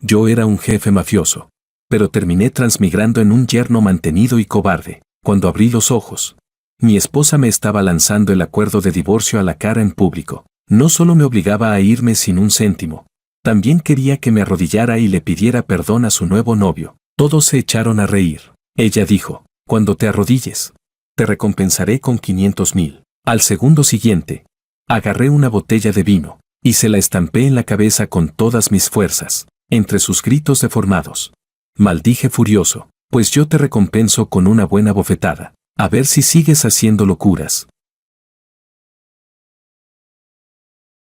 Yo era un jefe mafioso. Pero terminé transmigrando en un yerno mantenido y cobarde. Cuando abrí los ojos, mi esposa me estaba lanzando el acuerdo de divorcio a la cara en público. No solo me obligaba a irme sin un céntimo, también quería que me arrodillara y le pidiera perdón a su nuevo novio. Todos se echaron a reír. Ella dijo, cuando te arrodilles, te recompensaré con 500,000. Al segundo siguiente, agarré una botella de vino y se la estampé en la cabeza con todas mis fuerzas, entre sus gritos deformados. Maldije furioso, pues yo te recompenso con una buena bofetada. A ver si sigues haciendo locuras.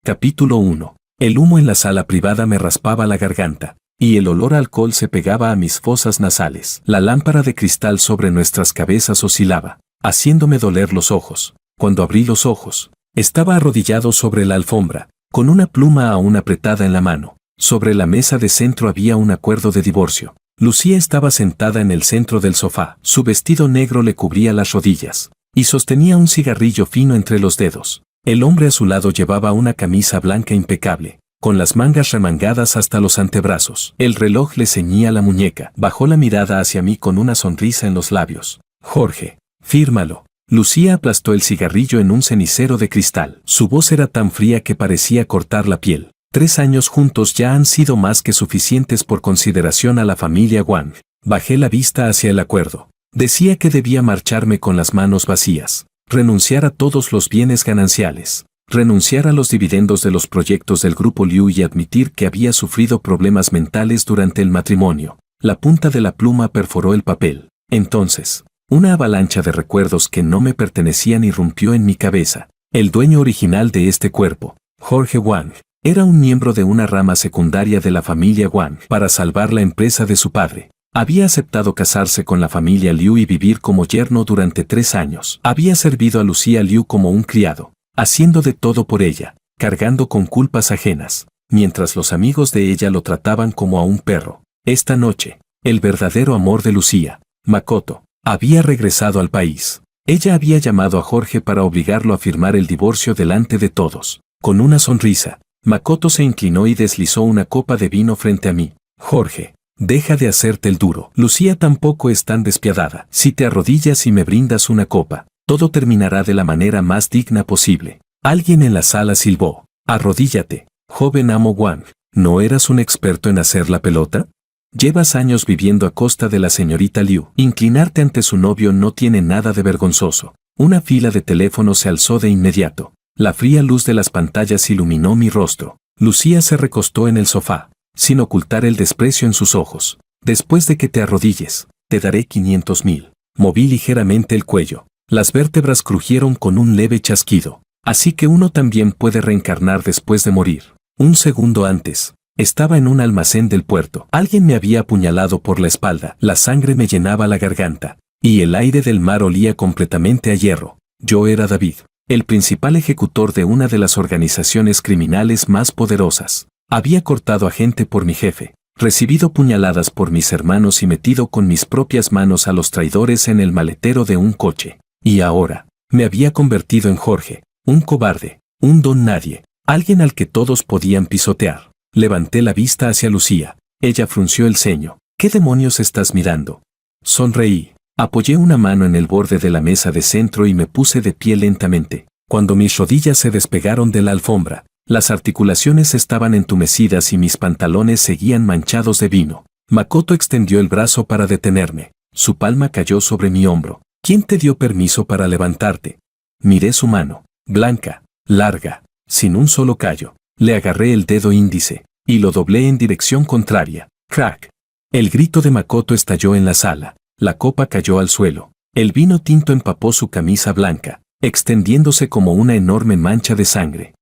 Capítulo 1. El humo en la sala privada me raspaba la garganta, y el olor a alcohol se pegaba a mis fosas nasales. La lámpara de cristal sobre nuestras cabezas oscilaba, haciéndome doler los ojos. Cuando abrí los ojos, estaba arrodillado sobre la alfombra, con una pluma aún apretada en la mano. Sobre la mesa de centro había un acuerdo de divorcio. Lucía estaba sentada en el centro del sofá. Su vestido negro le cubría las rodillas, y sostenía un cigarrillo fino entre los dedos. El hombre a su lado llevaba una camisa blanca impecable, con las mangas remangadas hasta los antebrazos. El reloj le ceñía la muñeca. Bajó la mirada hacia mí con una sonrisa en los labios. Jorge, fírmalo. Lucía aplastó el cigarrillo en un cenicero de cristal. Su voz era tan fría que parecía cortar la piel. 3 años juntos ya han sido más que suficientes por consideración a la familia Wang. Bajé la vista hacia el acuerdo. Decía que debía marcharme con las manos vacías, renunciar a todos los bienes gananciales, renunciar a los dividendos de los proyectos del grupo Liu y admitir que había sufrido problemas mentales durante el matrimonio. La punta de la pluma perforó el papel. Entonces, una avalancha de recuerdos que no me pertenecían irrumpió en mi cabeza. El dueño original de este cuerpo, Jorge Wang, era un miembro de una rama secundaria de la familia Wang. Para salvar la empresa de su padre, había aceptado casarse con la familia Liu y vivir como yerno durante 3 años. Había servido a Lucía Liu como un criado, haciendo de todo por ella, cargando con culpas ajenas, mientras los amigos de ella lo trataban como a un perro. Esta noche, el verdadero amor de Lucía, Makoto, había regresado al país. Ella había llamado a Jorge para obligarlo a firmar el divorcio delante de todos. Con una sonrisa, Makoto se inclinó y deslizó una copa de vino frente a mí. Jorge, deja de hacerte el duro. Lucía tampoco es tan despiadada. Si te arrodillas y me brindas una copa, todo terminará de la manera más digna posible. Alguien en la sala silbó. Arrodíllate, joven amo Wang. ¿No eras un experto en hacer la pelota? Llevas años viviendo a costa de la señorita Liu. Inclinarte ante su novio no tiene nada de vergonzoso. Una fila de teléfonos se alzó de inmediato. La fría luz de las pantallas iluminó mi rostro. Lucía se recostó en el sofá, sin ocultar el desprecio en sus ojos. Después de que te arrodilles, te daré 500,000. Moví ligeramente el cuello. Las vértebras crujieron con un leve chasquido. Así que uno también puede reencarnar después de morir. Un segundo antes, estaba en un almacén del puerto. Alguien me había apuñalado por la espalda. La sangre me llenaba la garganta, y el aire del mar olía completamente a hierro. Yo era David, el principal ejecutor de una de las organizaciones criminales más poderosas. Había cortado a gente por mi jefe, recibido puñaladas por mis hermanos y metido con mis propias manos a los traidores en el maletero de un coche. Y ahora, me había convertido en Jorge, un cobarde, un don nadie, alguien al que todos podían pisotear. Levanté la vista hacia Lucía. Ella frunció el ceño. ¿Qué demonios estás mirando? Sonreí. Apoyé una mano en el borde de la mesa de centro y me puse de pie lentamente. Cuando mis rodillas se despegaron de la alfombra, las articulaciones estaban entumecidas y mis pantalones seguían manchados de vino. Makoto extendió el brazo para detenerme. Su palma cayó sobre mi hombro. ¿Quién te dio permiso para levantarte? Miré su mano, blanca, larga, sin un solo callo. Le agarré el dedo índice y lo doblé en dirección contraria. ¡Crack! El grito de Makoto estalló en la sala. La copa cayó al suelo. El vino tinto empapó su camisa blanca, extendiéndose como una enorme mancha de sangre.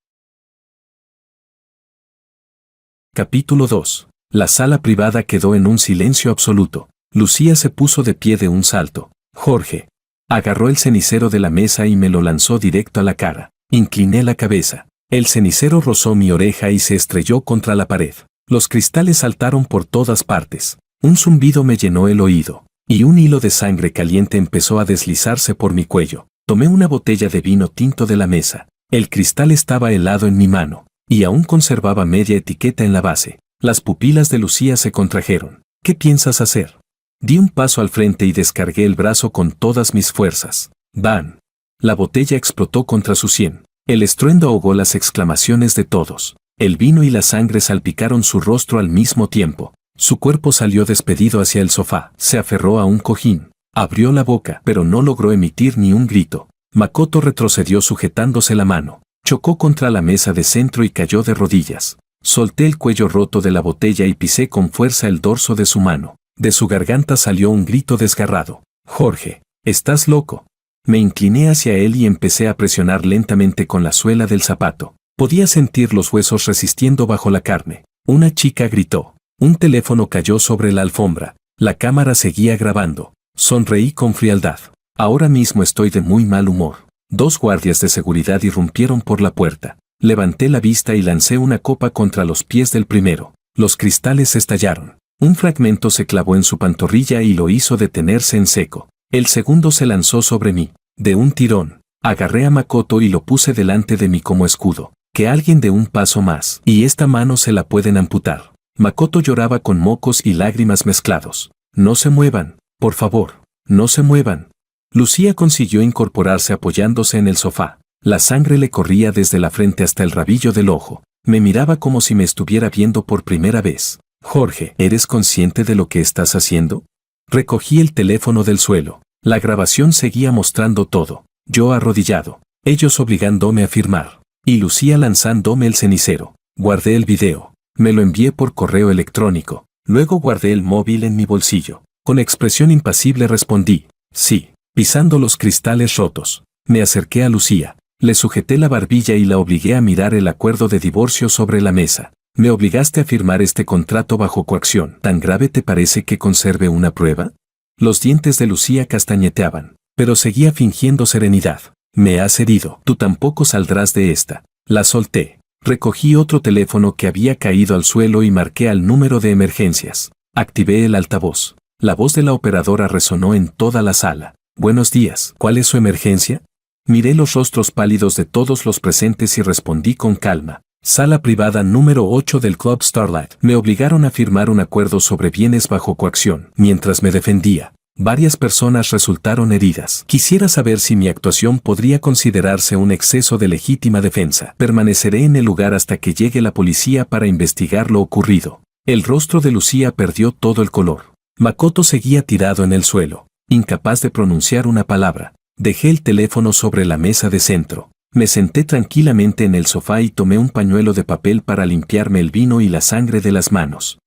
Capítulo 2. La sala privada quedó en un silencio absoluto. Lucía se puso de pie de un salto. Jorge agarró el cenicero de la mesa y me lo lanzó directo a la cara. Incliné la cabeza. El cenicero rozó mi oreja y se estrelló contra la pared. Los cristales saltaron por todas partes. Un zumbido me llenó el oído, y un hilo de sangre caliente empezó a deslizarse por mi cuello. Tomé una botella de vino tinto de la mesa. El cristal estaba helado en mi mano, y aún conservaba media etiqueta en la base. Las pupilas de Lucía se contrajeron. ¿Qué piensas hacer? Di un paso al frente y descargué el brazo con todas mis fuerzas. ¡Bam! La botella explotó contra su sien. El estruendo ahogó las exclamaciones de todos. El vino y la sangre salpicaron su rostro al mismo tiempo. Su cuerpo salió despedido hacia el sofá. Se aferró a un cojín. Abrió la boca, pero no logró emitir ni un grito. Makoto retrocedió sujetándose la mano. Chocó contra la mesa de centro y cayó de rodillas. Solté el cuello roto de la botella y pisé con fuerza el dorso de su mano. De su garganta salió un grito desgarrado. Jorge, ¿estás loco? Me incliné hacia él y empecé a presionar lentamente con la suela del zapato. Podía sentir los huesos resistiendo bajo la carne. Una chica gritó. Un teléfono cayó sobre la alfombra. La cámara seguía grabando. Sonreí con frialdad. Ahora mismo estoy de muy mal humor. 2 guardias de seguridad irrumpieron por la puerta. Levanté la vista y lancé una copa contra los pies del primero. Los cristales estallaron. Un fragmento se clavó en su pantorrilla y lo hizo detenerse en seco. El segundo se lanzó sobre mí. De un tirón, agarré a Makoto y lo puse delante de mí como escudo. Que alguien dé un paso más, y esta mano se la pueden amputar. Makoto lloraba con mocos y lágrimas mezclados. No se muevan, por favor, no se muevan. Lucía consiguió incorporarse apoyándose en el sofá. La sangre le corría desde la frente hasta el rabillo del ojo. Me miraba como si me estuviera viendo por primera vez. Jorge, ¿eres consciente de lo que estás haciendo? Recogí el teléfono del suelo. La grabación seguía mostrando todo. Yo arrodillado, ellos obligándome a firmar, y Lucía lanzándome el cenicero. Guardé el video. Me lo envié por correo electrónico. Luego guardé el móvil en mi bolsillo. Con expresión impasible respondí, sí, pisando los cristales rotos. Me acerqué a Lucía. Le sujeté la barbilla y la obligué a mirar el acuerdo de divorcio sobre la mesa. Me obligaste a firmar este contrato bajo coacción. ¿Tan grave te parece que conserve una prueba? Los dientes de Lucía castañeteaban, pero seguía fingiendo serenidad. Me has herido. Tú tampoco saldrás de esta. La solté. Recogí otro teléfono que había caído al suelo y marqué al número de emergencias. Activé el altavoz. La voz de la operadora resonó en toda la sala. Buenos días. ¿Cuál es su emergencia? Miré los rostros pálidos de todos los presentes y respondí con calma. Sala privada número 8 del Club Starlight. Me obligaron a firmar un acuerdo sobre bienes bajo coacción. Mientras me defendía, varias personas resultaron heridas. Quisiera saber si mi actuación podría considerarse un exceso de legítima defensa. Permaneceré en el lugar hasta que llegue la policía para investigar lo ocurrido. El rostro de Lucía perdió todo el color. Makoto seguía tirado en el suelo, incapaz de pronunciar una palabra. Dejé el teléfono sobre la mesa de centro. Me senté tranquilamente en el sofá y tomé un pañuelo de papel para limpiarme el vino y la sangre de las manos.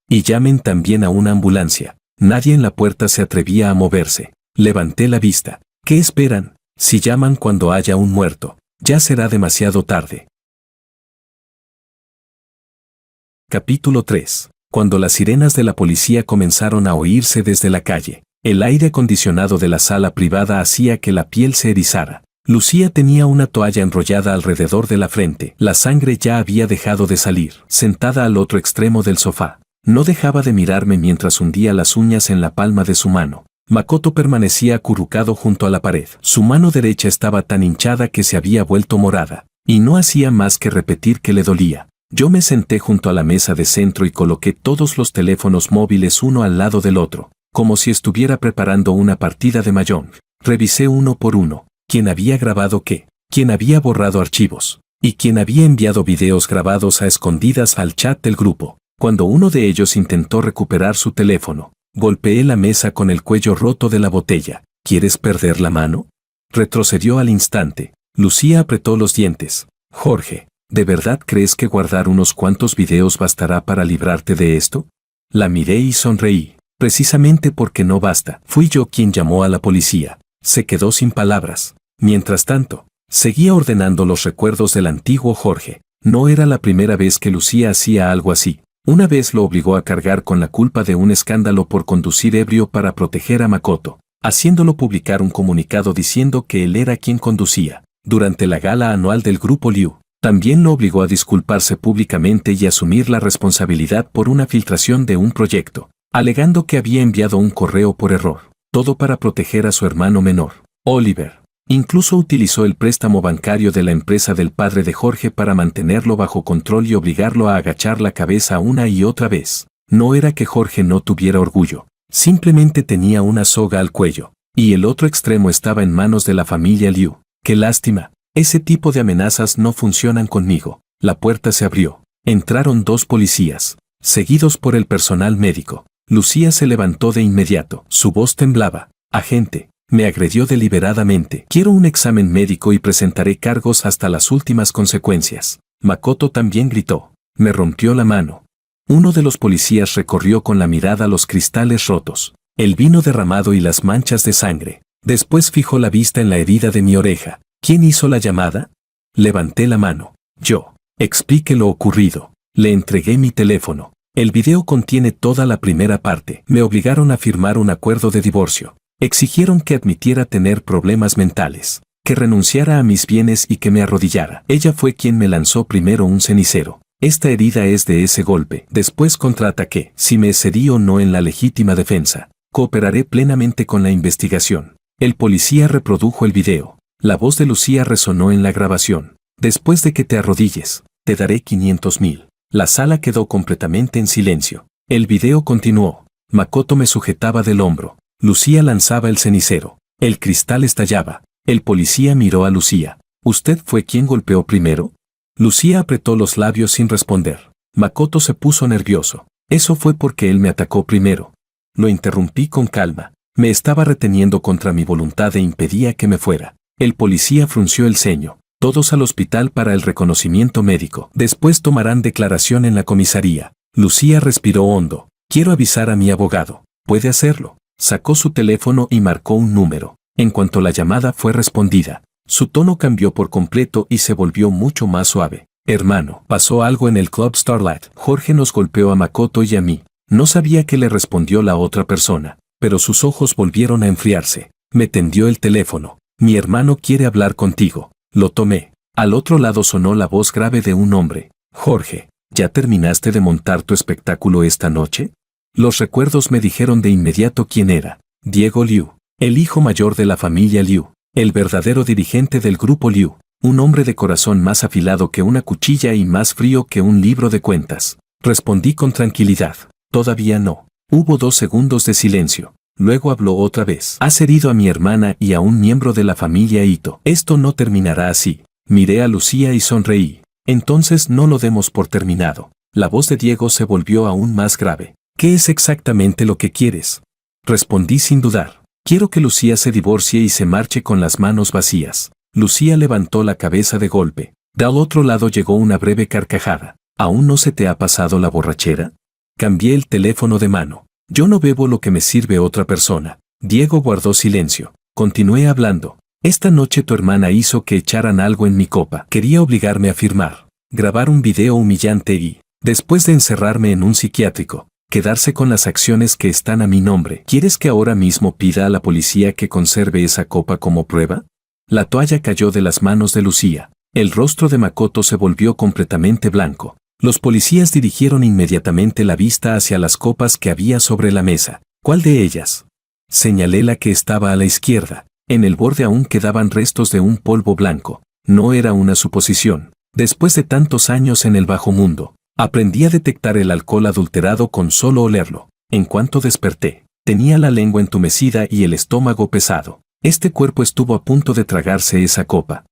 Y llamen también a una ambulancia. Nadie en la puerta se atrevía a moverse. Levanté la vista. ¿Qué esperan? Si llaman cuando haya un muerto, ya será demasiado tarde. Capítulo 3. Cuando las sirenas de la policía comenzaron a oírse desde la calle, el aire acondicionado de la sala privada hacía que la piel se erizara. Lucía tenía una toalla enrollada alrededor de la frente. La sangre ya había dejado de salir. Sentada al otro extremo del sofá, no dejaba de mirarme mientras hundía las uñas en la palma de su mano. Makoto permanecía acurrucado junto a la pared. Su mano derecha estaba tan hinchada que se había vuelto morada, y no hacía más que repetir que le dolía. Yo me senté junto a la mesa de centro y coloqué todos los teléfonos móviles uno al lado del otro, como si estuviera preparando una partida de mahjong. Revisé uno por uno. ¿Quién había grabado qué? ¿Quién había borrado archivos? ¿Y quién había enviado videos grabados a escondidas al chat del grupo? Cuando uno de ellos intentó recuperar su teléfono, golpeé la mesa con el cuello roto de la botella. ¿Quieres perder la mano? Retrocedió al instante. Lucía apretó los dientes. Jorge, ¿de verdad crees que guardar unos cuantos videos bastará para librarte de esto? La miré y sonreí. Precisamente porque no basta. Fui yo quien llamó a la policía. Se quedó sin palabras. Mientras tanto, seguía ordenando los recuerdos del antiguo Jorge. No era la primera vez que Lucía hacía algo así. Una vez lo obligó a cargar con la culpa de un escándalo por conducir ebrio para proteger a Makoto, haciéndolo publicar un comunicado diciendo que él era quien conducía. Durante la gala anual del grupo Liu, también lo obligó a disculparse públicamente y asumir la responsabilidad por una filtración de un proyecto, alegando que había enviado un correo por error. Todo para proteger a su hermano menor, Oliver. Incluso utilizó el préstamo bancario de la empresa del padre de Jorge para mantenerlo bajo control y obligarlo a agachar la cabeza una y otra vez. No era que Jorge no tuviera orgullo, simplemente tenía una soga al cuello, y el otro extremo estaba en manos de la familia Liu. ¡Qué lástima! Ese tipo de amenazas no funcionan conmigo. La puerta se abrió. Entraron 2 policías, seguidos por el personal médico. Lucía se levantó de inmediato. Su voz temblaba. Agente, me agredió deliberadamente. Quiero un examen médico y presentaré cargos hasta las últimas consecuencias. Makoto también gritó. Me rompió la mano. Uno de los policías recorrió con la mirada los cristales rotos, el vino derramado y las manchas de sangre. Después fijó la vista en la herida de mi oreja. ¿Quién hizo la llamada? Levanté la mano. Yo. Explique lo ocurrido. Le entregué mi teléfono. El video contiene toda la primera parte. Me obligaron a firmar un acuerdo de divorcio. Exigieron que admitiera tener problemas mentales, que renunciara a mis bienes y que me arrodillara. Ella fue quien me lanzó primero un cenicero. Esta herida es de ese golpe. Después contraataqué. Si me excedí o no en la legítima defensa, cooperaré plenamente con la investigación. El policía reprodujo el video. La voz de Lucía resonó en la grabación. Después de que te arrodilles, te daré 500,000. La sala quedó completamente en silencio. El video continuó. Makoto me sujetaba del hombro. Lucía lanzaba el cenicero. El cristal estallaba. El policía miró a Lucía. ¿Usted fue quien golpeó primero? Lucía apretó los labios sin responder. Makoto se puso nervioso. Eso fue porque él me atacó primero. Lo interrumpí con calma. Me estaba reteniendo contra mi voluntad e impedía que me fuera. El policía frunció el ceño. Todos al hospital para el reconocimiento médico. Después tomarán declaración en la comisaría. Lucía respiró hondo. Quiero avisar a mi abogado. ¿Puede hacerlo? Sacó su teléfono y marcó un número. En cuanto la llamada fue respondida, su tono cambió por completo y se volvió mucho más suave. Hermano, pasó algo en el Club Starlight. Jorge nos golpeó a Makoto y a mí. No sabía qué le respondió la otra persona, pero sus ojos volvieron a enfriarse. Me tendió el teléfono. Mi hermano quiere hablar contigo. Lo tomé. Al otro lado sonó la voz grave de un hombre. Jorge, ¿ya terminaste de montar tu espectáculo esta noche? Los recuerdos me dijeron de inmediato quién era. Diego Liu, el hijo mayor de la familia Liu, el verdadero dirigente del grupo Liu, un hombre de corazón más afilado que una cuchilla y más frío que un libro de cuentas. Respondí con tranquilidad. Todavía no. Hubo 2 segundos de silencio. Luego habló otra vez. Has herido a mi hermana y a un miembro de la familia Ito. Esto no terminará así. Miré a Lucía y sonreí. Entonces no lo demos por terminado. La voz de Diego se volvió aún más grave. ¿Qué es exactamente lo que quieres? Respondí sin dudar. Quiero que Lucía se divorcie y se marche con las manos vacías. Lucía levantó la cabeza de golpe. Del otro lado llegó una breve carcajada. ¿Aún no se te ha pasado la borrachera? Cambié el teléfono de mano. Yo no bebo lo que me sirve otra persona. Diego guardó silencio. Continué hablando. Esta noche tu hermana hizo que echaran algo en mi copa. Quería obligarme a firmar, grabar un video humillante y, después de encerrarme en un psiquiátrico, quedarse con las acciones que están a mi nombre. ¿Quieres que ahora mismo pida a la policía que conserve esa copa como prueba? La toalla cayó de las manos de Lucía. El rostro de Makoto se volvió completamente blanco. Los policías dirigieron inmediatamente la vista hacia las copas que había sobre la mesa. ¿Cuál de ellas? Señalé la que estaba a la izquierda. En el borde aún quedaban restos de un polvo blanco. No era una suposición. Después de tantos años en el bajo mundo, aprendí a detectar el alcohol adulterado con solo olerlo. En cuanto desperté, tenía la lengua entumecida y el estómago pesado. Este cuerpo estuvo a punto de tragarse esa copa.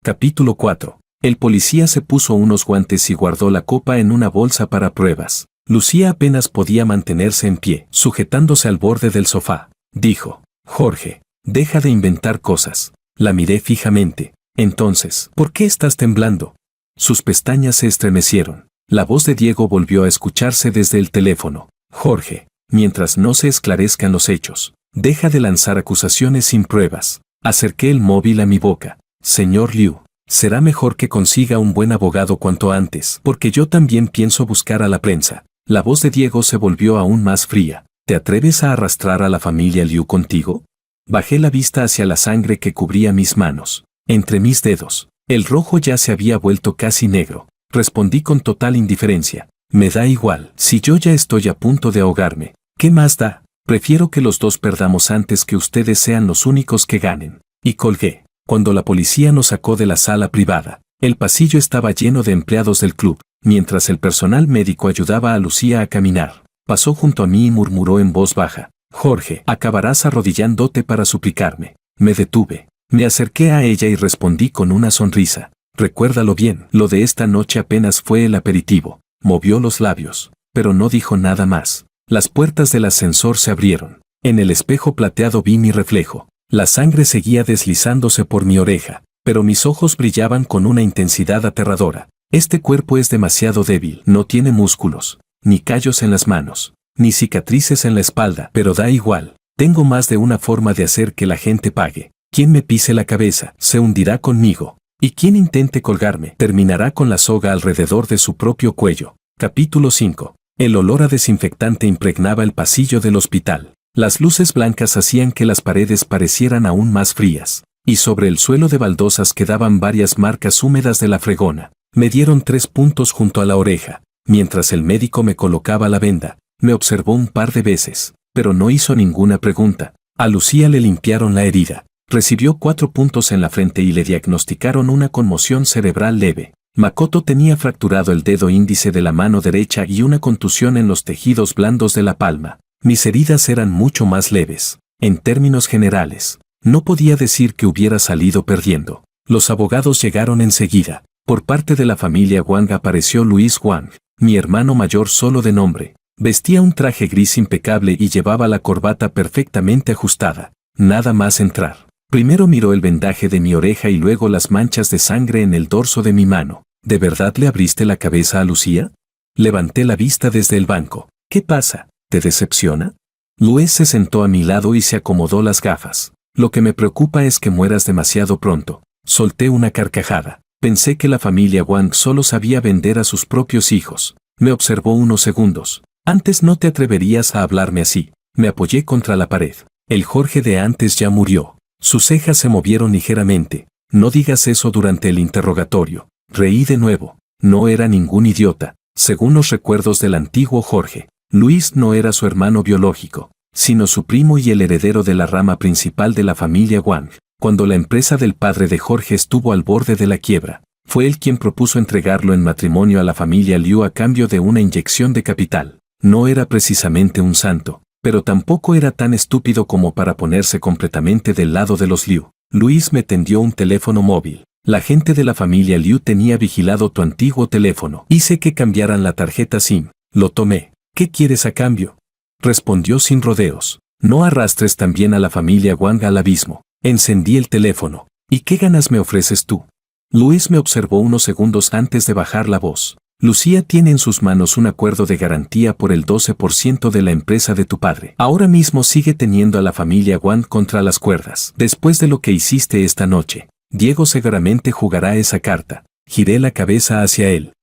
Capítulo 4. El policía se puso unos guantes y guardó la copa en una bolsa para pruebas. Lucía apenas podía mantenerse en pie, sujetándose al borde del sofá. Dijo, Jorge, deja de inventar cosas. La miré fijamente. Entonces, ¿por qué estás temblando? Sus pestañas se estremecieron. La voz de Diego volvió a escucharse desde el teléfono. Jorge, mientras no se esclarezcan los hechos, deja de lanzar acusaciones sin pruebas. Acerqué el móvil a mi boca. Señor Liu, será mejor que consiga un buen abogado cuanto antes, porque yo también pienso buscar a la prensa. La voz de Diego se volvió aún más fría. ¿Te atreves a arrastrar a la familia Liu contigo? Bajé la vista hacia la sangre que cubría mis manos. Entre mis dedos, el rojo ya se había vuelto casi negro. Respondí con total indiferencia. Me da igual, si yo ya estoy a punto de ahogarme. ¿Qué más da? Prefiero que los dos perdamos antes que ustedes sean los únicos que ganen. Y colgué. Cuando la policía nos sacó de la sala privada, el pasillo estaba lleno de empleados del club, mientras el personal médico ayudaba a Lucía a caminar. Pasó junto a mí y murmuró en voz baja: Jorge, acabarás arrodillándote para suplicarme. Me detuve. Me acerqué a ella y respondí con una sonrisa: recuérdalo bien, lo de esta noche apenas fue el aperitivo. Movió los labios, pero no dijo nada más. Las puertas del ascensor se abrieron. En el espejo plateado vi mi reflejo. La sangre seguía deslizándose por mi oreja, pero mis ojos brillaban con una intensidad aterradora. Este cuerpo es demasiado débil, no tiene músculos, ni callos en las manos, ni cicatrices en la espalda, pero da igual. Tengo más de una forma de hacer que la gente pague. Quien me pise la cabeza, se hundirá conmigo. Y quien intente colgarme, terminará con la soga alrededor de su propio cuello. Capítulo 5. El olor a desinfectante impregnaba el pasillo del hospital. Las luces blancas hacían que las paredes parecieran aún más frías, y sobre el suelo de baldosas quedaban varias marcas húmedas de la fregona. Me dieron 3 puntos junto a la oreja. Mientras el médico me colocaba la venda, me observó un par de veces, pero no hizo ninguna pregunta. A Lucía le limpiaron la herida. Recibió 4 puntos en la frente y le diagnosticaron una conmoción cerebral leve. Makoto tenía fracturado el dedo índice de la mano derecha y una contusión en los tejidos blandos de la palma. Mis heridas eran mucho más leves. En términos generales, no podía decir que hubiera salido perdiendo. Los abogados llegaron enseguida. Por parte de la familia Wang apareció Luis Wang, mi hermano mayor solo de nombre. Vestía un traje gris impecable y llevaba la corbata perfectamente ajustada. Nada más entrar. Primero miró el vendaje de mi oreja y luego las manchas de sangre en el dorso de mi mano. ¿De verdad le abriste la cabeza a Lucía? Levanté la vista desde el banco. ¿Qué pasa? ¿Te decepciona? Luis se sentó a mi lado y se acomodó las gafas. Lo que me preocupa es que mueras demasiado pronto. Solté una carcajada. Pensé que la familia Wang solo sabía vender a sus propios hijos. Me observó unos segundos. Antes no te atreverías a hablarme así. Me apoyé contra la pared. El Jorge de antes ya murió. Sus cejas se movieron ligeramente. No digas eso durante el interrogatorio. Reí de nuevo. No era ningún idiota. Según los recuerdos del antiguo Jorge, Luis no era su hermano biológico, sino su primo y el heredero de la rama principal de la familia Wang. Cuando la empresa del padre de Jorge estuvo al borde de la quiebra, fue él quien propuso entregarlo en matrimonio a la familia Liu a cambio de una inyección de capital. No era precisamente un santo, pero tampoco era tan estúpido como para ponerse completamente del lado de los Liu. Luis me tendió un teléfono móvil. La gente de la familia Liu tenía vigilado tu antiguo teléfono. Hice que cambiaran la tarjeta SIM. Lo tomé. ¿Qué quieres a cambio? Respondió sin rodeos. No arrastres también a la familia Wang al abismo. Encendí el teléfono. ¿Y qué ganas me ofreces tú? Luis me observó unos segundos antes de bajar la voz. Lucía tiene en sus manos un acuerdo de garantía por el 12% de la empresa de tu padre. Ahora mismo sigue teniendo a la familia Wang contra las cuerdas. Después de lo que hiciste esta noche, Diego seguramente jugará esa carta. Giré la cabeza hacia él.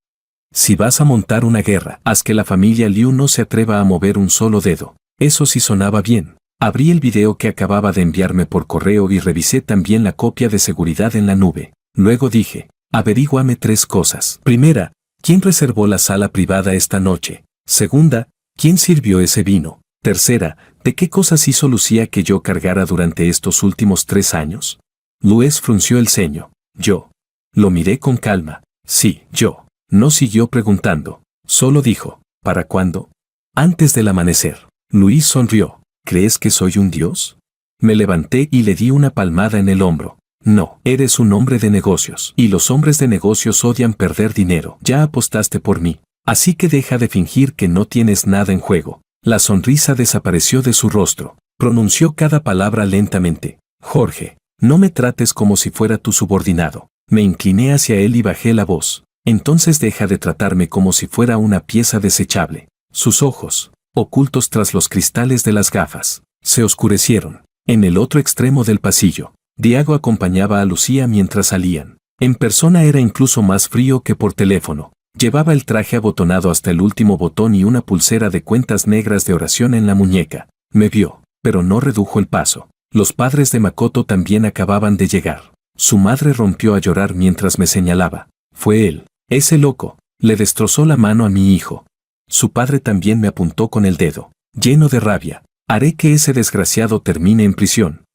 Si vas a montar una guerra, haz que la familia Liu no se atreva a mover un solo dedo. Eso sí sonaba bien. Abrí el video que acababa de enviarme por correo y revisé también la copia de seguridad en la nube. Luego dije, averíguame 3 cosas. Primera, ¿quién reservó la sala privada esta noche? Segunda, ¿quién sirvió ese vino? Tercera, ¿de qué cosas hizo Lucía que yo cargara durante estos últimos 3 años? Luis frunció el ceño. Yo. Lo miré con calma. Sí, yo. No siguió preguntando. Solo dijo, ¿para cuándo? Antes del amanecer. Luis sonrió. ¿Crees que soy un dios? Me levanté y le di una palmada en el hombro. No, eres un hombre de negocios. Y los hombres de negocios odian perder dinero. Ya apostaste por mí. Así que deja de fingir que no tienes nada en juego. La sonrisa desapareció de su rostro. Pronunció cada palabra lentamente. Jorge, no me trates como si fuera tu subordinado. Me incliné hacia él y bajé la voz. Entonces deja de tratarme como si fuera una pieza desechable. Sus ojos, ocultos tras los cristales de las gafas, se oscurecieron. En el otro extremo del pasillo, Diego acompañaba a Lucía mientras salían. En persona era incluso más frío que por teléfono. Llevaba el traje abotonado hasta el último botón y una pulsera de cuentas negras de oración en la muñeca. Me vio, pero no redujo el paso. Los padres de Makoto también acababan de llegar. Su madre rompió a llorar mientras me señalaba. Fue él, ese loco, le destrozó la mano a mi hijo. Su padre también me apuntó con el dedo. Lleno de rabia, Haré que ese desgraciado termine en prisión.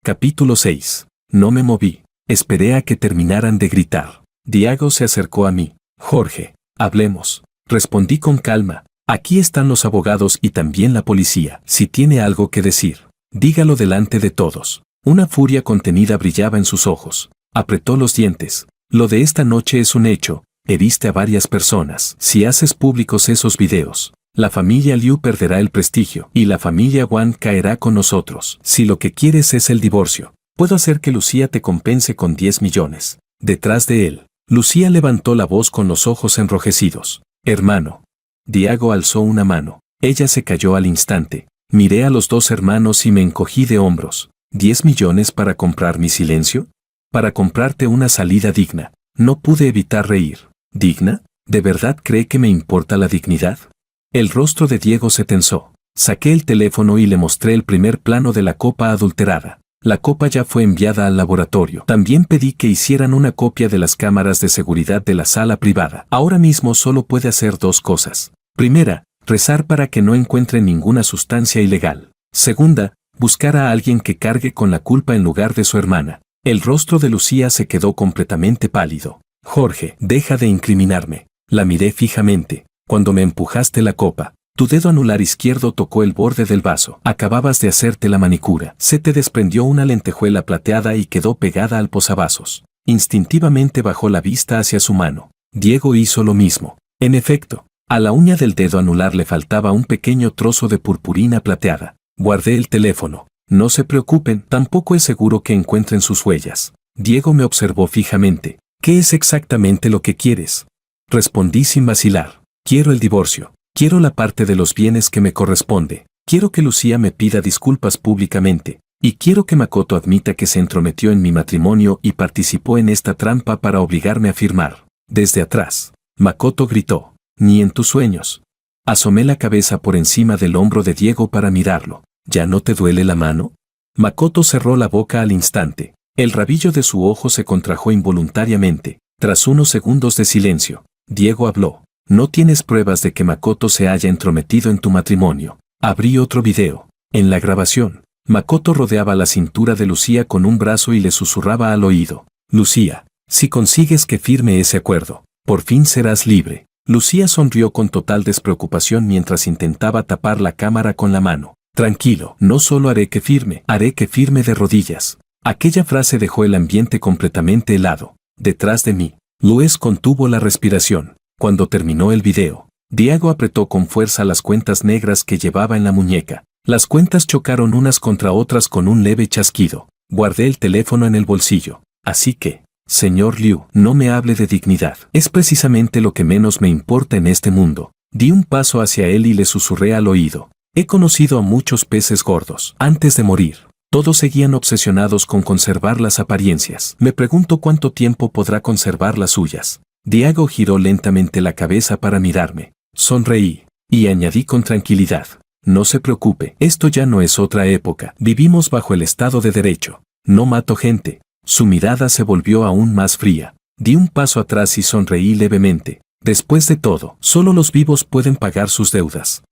Capítulo 6. No me moví. Esperé a que terminaran de gritar. Diego se acercó a mí. Jorge, hablemos. Respondí con calma. Aquí están los abogados y también la policía. Si tiene algo que decir, dígalo delante de todos. Una furia contenida brillaba en sus ojos. Apretó los dientes. Lo de esta noche es un hecho. Heriste a varias personas. Si haces públicos esos videos, la familia Liu perderá el prestigio y la familia Wang caerá con nosotros. Si lo que quieres es el divorcio, puedo hacer que Lucía te compense con 10 millones. Detrás de él, Lucía levantó la voz con los ojos enrojecidos. Hermano. Diego alzó una mano. Ella se cayó al instante. Miré a los dos hermanos y me encogí de hombros. ¿10 millones para comprar mi silencio? Para comprarte una salida digna. No pude evitar reír. ¿Digna? ¿De verdad cree que me importa la dignidad? El rostro de Diego se tensó. Saqué el teléfono y le mostré el primer plano de la copa adulterada. La copa ya fue enviada al laboratorio. También pedí que hicieran una copia de las cámaras de seguridad de la sala privada. Ahora mismo solo puede hacer dos cosas. Primera, rezar para que no encuentre ninguna sustancia ilegal. Segunda, buscar a alguien que cargue con la culpa en lugar de su hermana. El rostro de Lucía se quedó completamente pálido. Jorge, deja de incriminarme. La miré fijamente. Cuando me empujaste la copa, tu dedo anular izquierdo tocó el borde del vaso. Acababas de hacerte la manicura. Se te desprendió una lentejuela plateada y quedó pegada al posavasos. Instintivamente bajó la vista hacia su mano. Diego hizo lo mismo. En efecto, a la uña del dedo anular le faltaba un pequeño trozo de purpurina plateada. Guardé el teléfono. No se preocupen, tampoco es seguro que encuentren sus huellas. Diego me observó fijamente. ¿Qué es exactamente lo que quieres? Respondí sin vacilar. Quiero el divorcio. Quiero la parte de los bienes que me corresponde. Quiero que Lucía me pida disculpas públicamente. Y quiero que Makoto admita que se entrometió en mi matrimonio y participó en esta trampa para obligarme a firmar. Desde atrás, Makoto gritó. Ni en tus sueños. Asomé la cabeza por encima del hombro de Diego para mirarlo. ¿Ya no te duele la mano? Makoto cerró la boca al instante. El rabillo de su ojo se contrajo involuntariamente. Tras unos segundos de silencio, Diego habló. No tienes pruebas de que Makoto se haya entrometido en tu matrimonio. Abrí otro video. En la grabación, Makoto rodeaba la cintura de Lucía con un brazo y le susurraba al oído. Lucía, si consigues que firme ese acuerdo, por fin serás libre. Lucía sonrió con total despreocupación mientras intentaba tapar la cámara con la mano. Tranquilo, no solo haré que firme de rodillas. Aquella frase dejó el ambiente completamente helado. Detrás de mí, Luis contuvo la respiración. Cuando terminó el video, Diego apretó con fuerza las cuentas negras que llevaba en la muñeca. Las cuentas chocaron unas contra otras con un leve chasquido. Guardé el teléfono en el bolsillo. Así que, señor Liu, no me hable de dignidad. Es precisamente lo que menos me importa en este mundo. Di un paso hacia él y le susurré al oído. He conocido a muchos peces gordos. Antes de morir, todos seguían obsesionados con conservar las apariencias. Me pregunto cuánto tiempo podrá conservar las suyas. Diego giró lentamente la cabeza para mirarme. Sonreí, y añadí con tranquilidad. No se preocupe, esto ya no es otra época. Vivimos bajo el Estado de Derecho. No mato gente. Su mirada se volvió aún más fría. Di un paso atrás y sonreí levemente. Después de todo, solo los vivos pueden pagar sus deudas.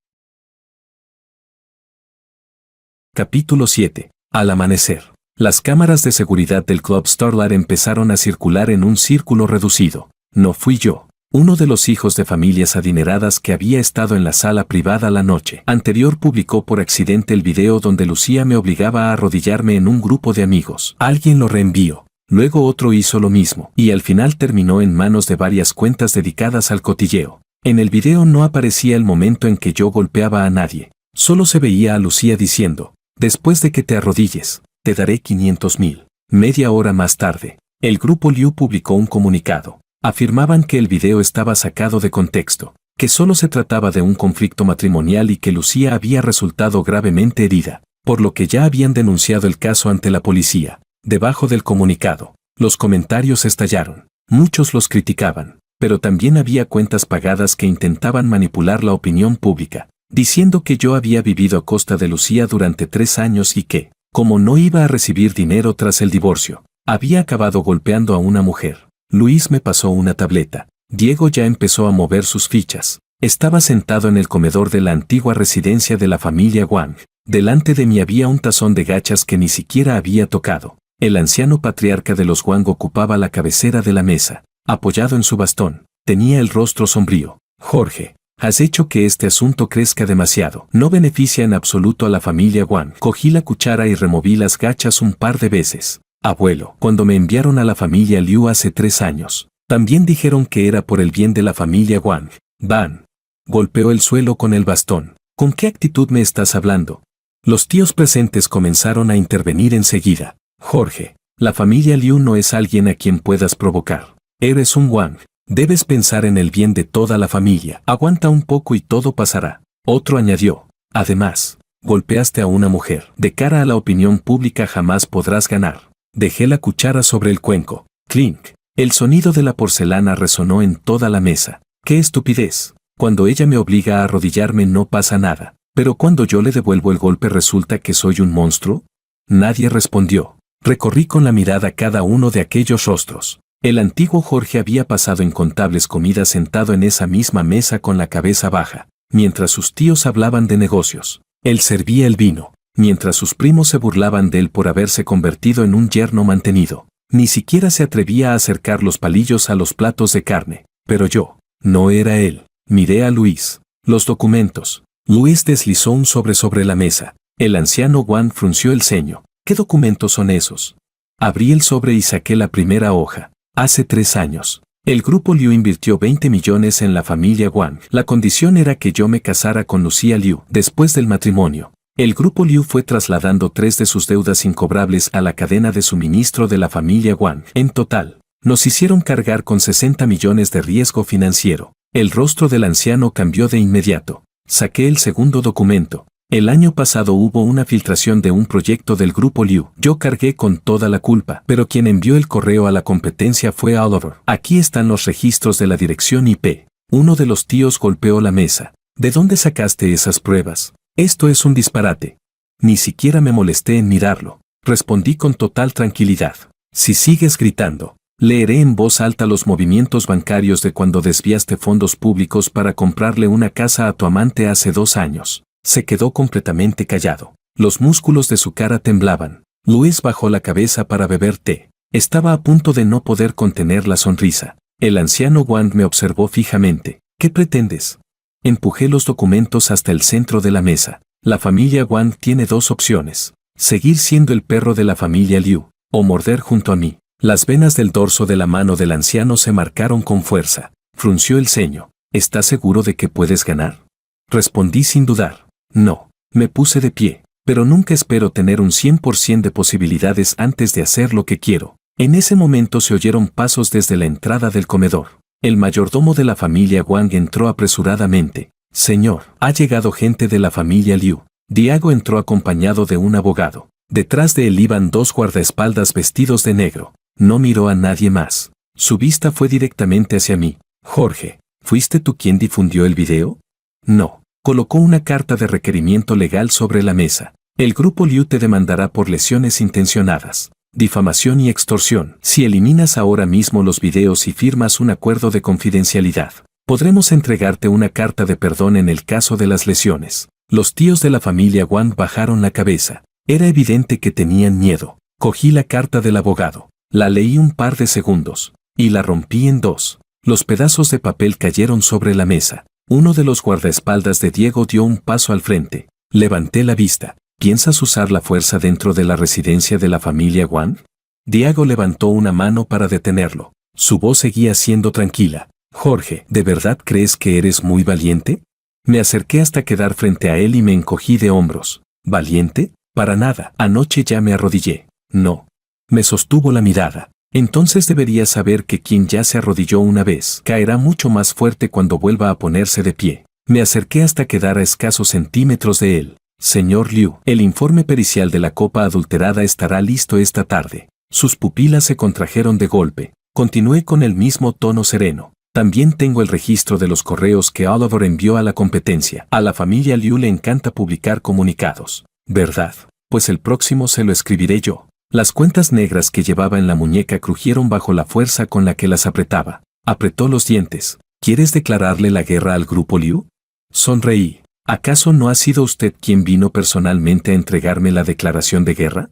Capítulo 7. Al amanecer. Las cámaras de seguridad del Club Starlight empezaron a circular en un círculo reducido. No fui yo, uno de los hijos de familias adineradas que había estado en la sala privada la noche anterior publicó por accidente el video donde Lucía me obligaba a arrodillarme en un grupo de amigos. Alguien lo reenvió. Luego otro hizo lo mismo, y al final terminó en manos de varias cuentas dedicadas al cotilleo. En el video no aparecía el momento en que yo golpeaba a nadie. Solo se veía a Lucía diciendo, después de que te arrodilles, te daré 500,000. Media hora más tarde, el grupo Liu publicó un comunicado. Afirmaban que el video estaba sacado de contexto, que solo se trataba de un conflicto matrimonial y que Lucía había resultado gravemente herida, por lo que ya habían denunciado el caso ante la policía. Debajo del comunicado, los comentarios estallaron. Muchos los criticaban, pero también había cuentas pagadas que intentaban manipular la opinión pública, diciendo que yo había vivido a costa de Lucía durante 3 años y que, como no iba a recibir dinero tras el divorcio, había acabado golpeando a una mujer. Luis me pasó una tableta. Diego ya empezó a mover sus fichas. Estaba sentado en el comedor de la antigua residencia de la familia Wang. Delante de mí había un tazón de gachas que ni siquiera había tocado. El anciano patriarca de los Wang ocupaba la cabecera de la mesa, apoyado en su bastón. Tenía el rostro sombrío. Jorge, has hecho que este asunto crezca demasiado. No beneficia en absoluto a la familia Wang. Cogí la cuchara y removí las gachas un par de veces. Abuelo, cuando me enviaron a la familia Liu hace 3 años, también dijeron que era por el bien de la familia Wang. Van. Golpeó el suelo con el bastón. ¿Con qué actitud me estás hablando? Los tíos presentes comenzaron a intervenir enseguida. Jorge, la familia Liu no es alguien a quien puedas provocar. Eres un Wang. Debes pensar en el bien de toda la familia. Aguanta un poco y todo pasará. Otro añadió. Además, golpeaste a una mujer. De cara a la opinión pública jamás podrás ganar. Dejé la cuchara sobre el cuenco. Clink. El sonido de la porcelana resonó en toda la mesa. ¡Qué estupidez! Cuando ella me obliga a arrodillarme no pasa nada. Pero cuando yo le devuelvo el golpe resulta que soy un monstruo. Nadie respondió. Recorrí con la mirada cada uno de aquellos rostros. El antiguo Jorge había pasado incontables comidas sentado en esa misma mesa con la cabeza baja, mientras sus tíos hablaban de negocios. Él servía el vino, mientras sus primos se burlaban de él por haberse convertido en un yerno mantenido. Ni siquiera se atrevía a acercar los palillos a los platos de carne. Pero yo, no era él. Miré a Luis. Los documentos. Luis deslizó un sobre la mesa. El anciano Wang frunció el ceño. ¿Qué documentos son esos? Abrí el sobre y saqué la primera hoja. Hace 3 años. El grupo Liu invirtió 20 millones en la familia Wang. La condición era que yo me casara con Lucía Liu. Después del matrimonio, el grupo Liu fue trasladando 3 de sus deudas incobrables a la cadena de suministro de la familia Wang. En total, nos hicieron cargar con 60 millones de riesgo financiero. El rostro del anciano cambió de inmediato. Saqué el segundo documento. El año pasado hubo una filtración de un proyecto del grupo Liu. Yo cargué con toda la culpa, pero quien envió el correo a la competencia fue Oliver. Aquí están los registros de la dirección IP. Uno de los tíos golpeó la mesa. ¿De dónde sacaste esas pruebas? Esto es un disparate. Ni siquiera me molesté en mirarlo. Respondí con total tranquilidad. Si sigues gritando, leeré en voz alta los movimientos bancarios de cuando desviaste fondos públicos para comprarle una casa a tu amante hace 2 años. Se quedó completamente callado. Los músculos de su cara temblaban. Luis bajó la cabeza para beber té. Estaba a punto de no poder contener la sonrisa. El anciano Wang me observó fijamente. ¿Qué pretendes? Empujé los documentos hasta el centro de la mesa. La familia Wang tiene 2 opciones. Seguir siendo el perro de la familia Liu, o morder junto a mí. Las venas del dorso de la mano del anciano se marcaron con fuerza. Frunció el ceño. ¿Estás seguro de que puedes ganar? Respondí sin dudar. No. Me puse de pie. Pero nunca espero tener un 100% de posibilidades antes de hacer lo que quiero. En ese momento se oyeron pasos desde la entrada del comedor. El mayordomo de la familia Wang entró apresuradamente. Señor, ha llegado gente de la familia Liu. Diego entró acompañado de un abogado. Detrás de él iban 2 guardaespaldas vestidos de negro. No miró a nadie más. Su vista fue directamente hacia mí. Jorge, ¿fuiste tú quien difundió el video? No. Colocó una carta de requerimiento legal sobre la mesa. El grupo Liu te demandará por lesiones intencionadas, difamación y extorsión. Si eliminas ahora mismo los videos y firmas un acuerdo de confidencialidad, podremos entregarte una carta de perdón en el caso de las lesiones. Los tíos de la familia Wang bajaron la cabeza. Era evidente que tenían miedo. Cogí la carta del abogado. La leí un par de segundos. Y la rompí en 2. Los pedazos de papel cayeron sobre la mesa. Uno de los guardaespaldas de Diego dio un paso al frente. Levanté la vista. ¿Piensas usar la fuerza dentro de la residencia de la familia Wang? Diego levantó una mano para detenerlo. Su voz seguía siendo tranquila. Jorge, ¿de verdad crees que eres muy valiente? Me acerqué hasta quedar frente a él y me encogí de hombros. ¿Valiente? Para nada. Anoche ya me arrodillé. No. Me sostuvo la mirada. Entonces deberías saber que quien ya se arrodilló una vez caerá mucho más fuerte cuando vuelva a ponerse de pie. Me acerqué hasta quedar a escasos centímetros de él. Señor Liu, el informe pericial de la copa adulterada estará listo esta tarde. Sus pupilas se contrajeron de golpe. Continué con el mismo tono sereno. También tengo el registro de los correos que Oliver envió a la competencia. A la familia Liu le encanta publicar comunicados. ¿Verdad? Pues el próximo se lo escribiré yo. Las cuentas negras que llevaba en la muñeca crujieron bajo la fuerza con la que las apretaba. Apretó los dientes. ¿Quieres declararle la guerra al grupo Liu? Sonreí. ¿Acaso no ha sido usted quien vino personalmente a entregarme la declaración de guerra?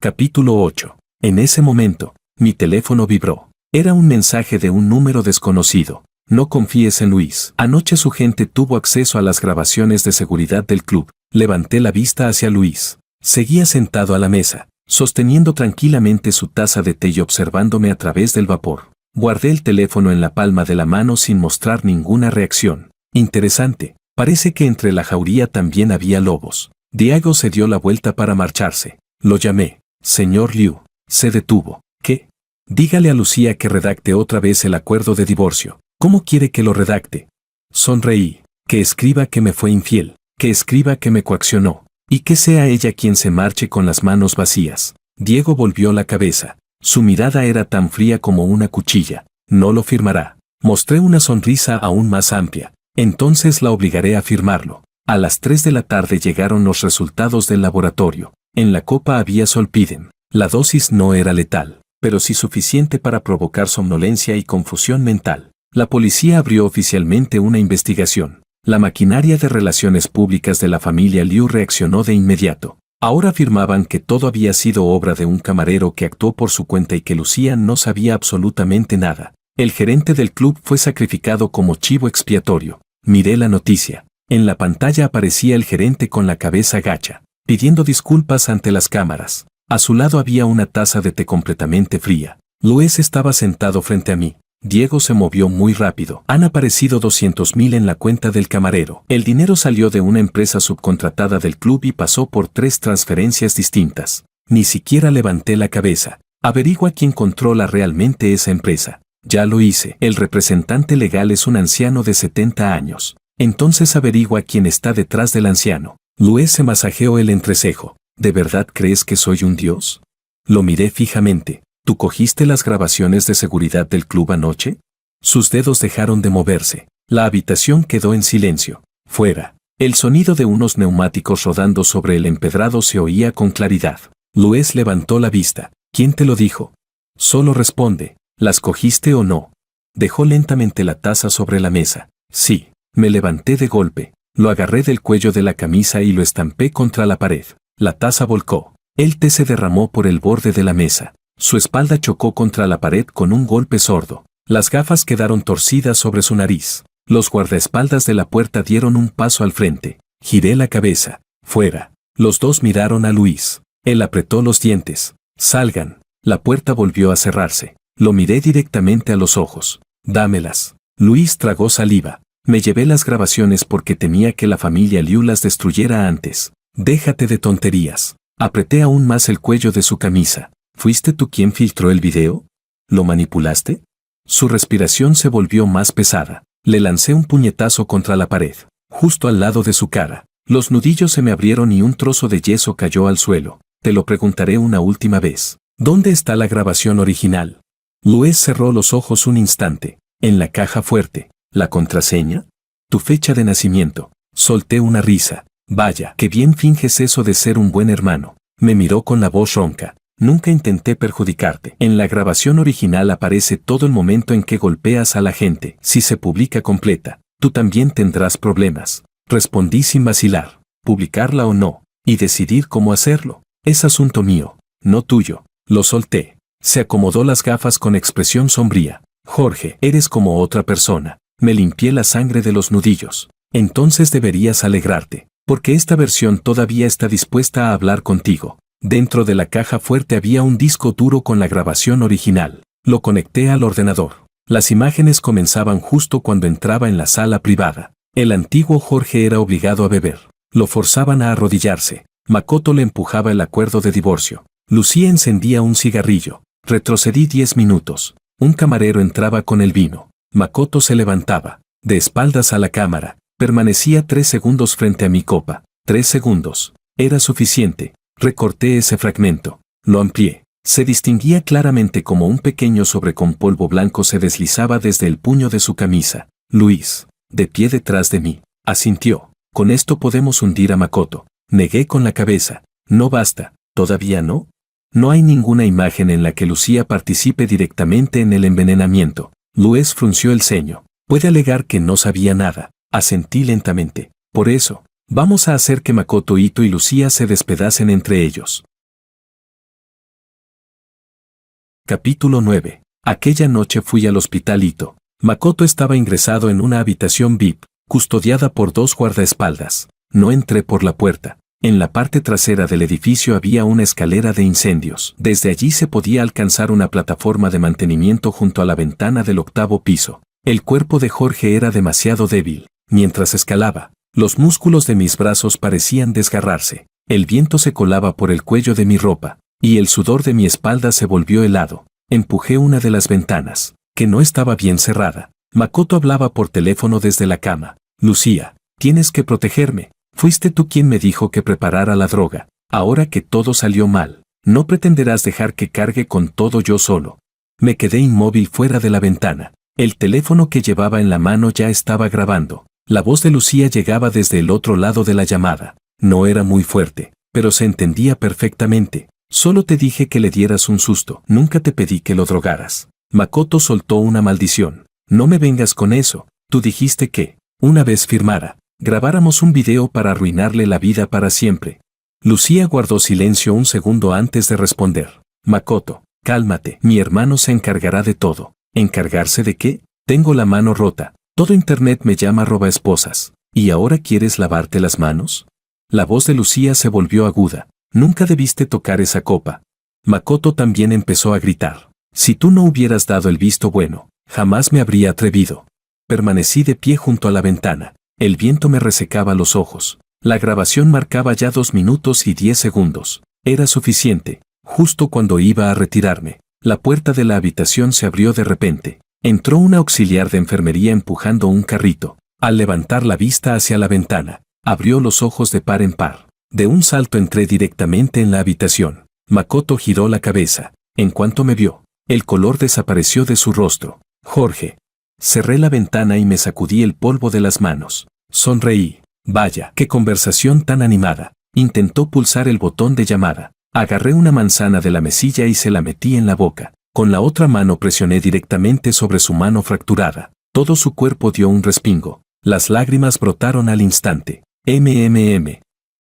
Capítulo 8. En ese momento, mi teléfono vibró. Era un mensaje de un número desconocido. No confíes en Luis. Anoche su gente tuvo acceso a las grabaciones de seguridad del club. Levanté la vista hacia Luis. Seguía sentado a la mesa, sosteniendo tranquilamente su taza de té y observándome a través del vapor. Guardé el teléfono en la palma de la mano sin mostrar ninguna reacción. Interesante, parece que entre la jauría también había lobos. Diego se dio la vuelta para marcharse. Lo llamé. Señor Liu. Se detuvo. ¿Qué? Dígale a Lucía que redacte otra vez el acuerdo de divorcio. ¿Cómo quiere que lo redacte? Sonreí. Que escriba que me fue infiel. Que escriba que me coaccionó. Y que sea ella quien se marche con las manos vacías. Diego volvió la cabeza. Su mirada era tan fría como una cuchilla. No lo firmará. Mostré una sonrisa aún más amplia. Entonces la obligaré a firmarlo. A las 3 de la tarde llegaron los resultados del laboratorio. En la copa había solpidem. La dosis no era letal, pero sí suficiente para provocar somnolencia y confusión mental. La policía abrió oficialmente una investigación. La maquinaria de relaciones públicas de la familia Liu reaccionó de inmediato. Ahora afirmaban que todo había sido obra de un camarero que actuó por su cuenta y que Lucía no sabía absolutamente nada. El gerente del club fue sacrificado como chivo expiatorio. Miré la noticia. En la pantalla aparecía el gerente con la cabeza gacha, pidiendo disculpas ante las cámaras. A su lado había una taza de té completamente fría. Luis estaba sentado frente a mí. Diego se movió muy rápido. Han aparecido 200.000 en la cuenta del camarero. El dinero salió de una empresa subcontratada del club y pasó por 3 transferencias distintas. Ni siquiera levanté la cabeza. Averigua quién controla realmente esa empresa. Ya lo hice. El representante legal es un anciano de 70 años. Entonces averigua quién está detrás del anciano. Luis se masajeó el entrecejo. ¿De verdad crees que soy un dios? Lo miré fijamente. ¿Tú cogiste las grabaciones de seguridad del club anoche? Sus dedos dejaron de moverse. La habitación quedó en silencio. Fuera. El sonido de unos neumáticos rodando sobre el empedrado se oía con claridad. Luis levantó la vista. ¿Quién te lo dijo? Solo responde. ¿Las cogiste o no? Dejó lentamente la taza sobre la mesa. Sí. Me levanté de golpe. Lo agarré del cuello de la camisa y lo estampé contra la pared. La taza volcó. El té se derramó por el borde de la mesa. Su espalda chocó contra la pared con un golpe sordo. Las gafas quedaron torcidas sobre su nariz. Los guardaespaldas de la puerta dieron un paso al frente. Giré la cabeza. Fuera. Los dos miraron a Luis. Él apretó los dientes. Salgan. La puerta volvió a cerrarse. Lo miré directamente a los ojos. Dámelas. Luis tragó saliva. Me llevé las grabaciones porque temía que la familia Liu las destruyera antes. Déjate de tonterías. Apreté aún más el cuello de su camisa. ¿Fuiste tú quien filtró el video? ¿Lo manipulaste? Su respiración se volvió más pesada. Le lancé un puñetazo contra la pared, justo al lado de su cara. Los nudillos se me abrieron y un trozo de yeso cayó al suelo. Te lo preguntaré una última vez. ¿Dónde está la grabación original? Luis cerró los ojos un instante. En la caja fuerte. ¿La contraseña? Tu fecha de nacimiento. Solté una risa. Vaya, qué bien finges eso de ser un buen hermano. Me miró con la voz ronca. Nunca intenté perjudicarte. En la grabación original aparece todo el momento en que golpeas a la gente. Si se publica completa, tú también tendrás problemas. Respondí sin vacilar. Publicarla o no, y decidir cómo hacerlo. Es asunto mío, no tuyo. Lo solté. Se acomodó las gafas con expresión sombría. Jorge, eres como otra persona. Me limpié la sangre de los nudillos. Entonces deberías alegrarte, porque esta versión todavía está dispuesta a hablar contigo. Dentro de la caja fuerte había un disco duro con la grabación original. Lo conecté al ordenador. Las imágenes comenzaban justo cuando entraba en la sala privada. El antiguo Jorge era obligado a beber. Lo forzaban a arrodillarse. Makoto le empujaba el acuerdo de divorcio. Lucía encendía un cigarrillo. Retrocedí 10 minutos. Un camarero entraba con el vino. Makoto se levantaba. De espaldas a la cámara. Permanecía 3 segundos frente a mi copa. 3 segundos. Era suficiente. Recorté ese fragmento. Lo amplié. Se distinguía claramente como un pequeño sobre con polvo blanco se deslizaba desde el puño de su camisa. Luis, de pie detrás de mí, asintió. Con esto podemos hundir a Makoto. Negué con la cabeza. No basta. ¿Todavía no? No hay ninguna imagen en la que Lucía participe directamente en el envenenamiento. Luis frunció el ceño. Puede alegar que no sabía nada. Asentí lentamente. Por eso, vamos a hacer que Makoto Ito y Lucía se despedacen entre ellos. Capítulo 9. Aquella noche fui al hospital Ito. Makoto estaba ingresado en una habitación VIP, custodiada por 2 guardaespaldas. No entré por la puerta. En la parte trasera del edificio había una escalera de incendios. Desde allí se podía alcanzar una plataforma de mantenimiento junto a la ventana del 8º piso. El cuerpo de Jorge era demasiado débil. Mientras escalaba, los músculos de mis brazos parecían desgarrarse. El viento se colaba por el cuello de mi ropa, y el sudor de mi espalda se volvió helado. Empujé una de las ventanas, que no estaba bien cerrada. Makoto hablaba por teléfono desde la cama. Lucía, tienes que protegerme. Fuiste tú quien me dijo que preparara la droga. Ahora que todo salió mal, no pretenderás dejar que cargue con todo yo solo. Me quedé inmóvil fuera de la ventana. El teléfono que llevaba en la mano ya estaba grabando. La voz de Lucía llegaba desde el otro lado de la llamada. No era muy fuerte, pero se entendía perfectamente. Solo te dije que le dieras un susto. Nunca te pedí que lo drogaras. Makoto soltó una maldición. No me vengas con eso. Tú dijiste que, una vez firmara, grabáramos un video para arruinarle la vida para siempre. Lucía guardó silencio un segundo antes de responder. Makoto, cálmate. Mi hermano se encargará de todo. ¿Encargarse de qué? Tengo la mano rota. Todo internet me llama robaesposas. ¿Y ahora quieres lavarte las manos? La voz de Lucía se volvió aguda. Nunca debiste tocar esa copa. Makoto también empezó a gritar. Si tú no hubieras dado el visto bueno, jamás me habría atrevido. Permanecí de pie junto a la ventana. El viento me resecaba los ojos. La grabación marcaba ya 2 minutos y 10 segundos. Era suficiente. Justo cuando iba a retirarme, la puerta de la habitación se abrió de repente. Entró una auxiliar de enfermería empujando un carrito. Al levantar la vista hacia la ventana, abrió los ojos de par en par. De un salto entré directamente en la habitación. Makoto giró la cabeza. En cuanto me vio, el color desapareció de su rostro. Jorge. Cerré la ventana y me sacudí el polvo de las manos. Sonreí. Vaya, qué conversación tan animada. Intentó pulsar el botón de llamada. Agarré una manzana de la mesilla y se la metí en la boca. Con la otra mano presioné directamente sobre su mano fracturada. Todo su cuerpo dio un respingo. Las lágrimas brotaron al instante.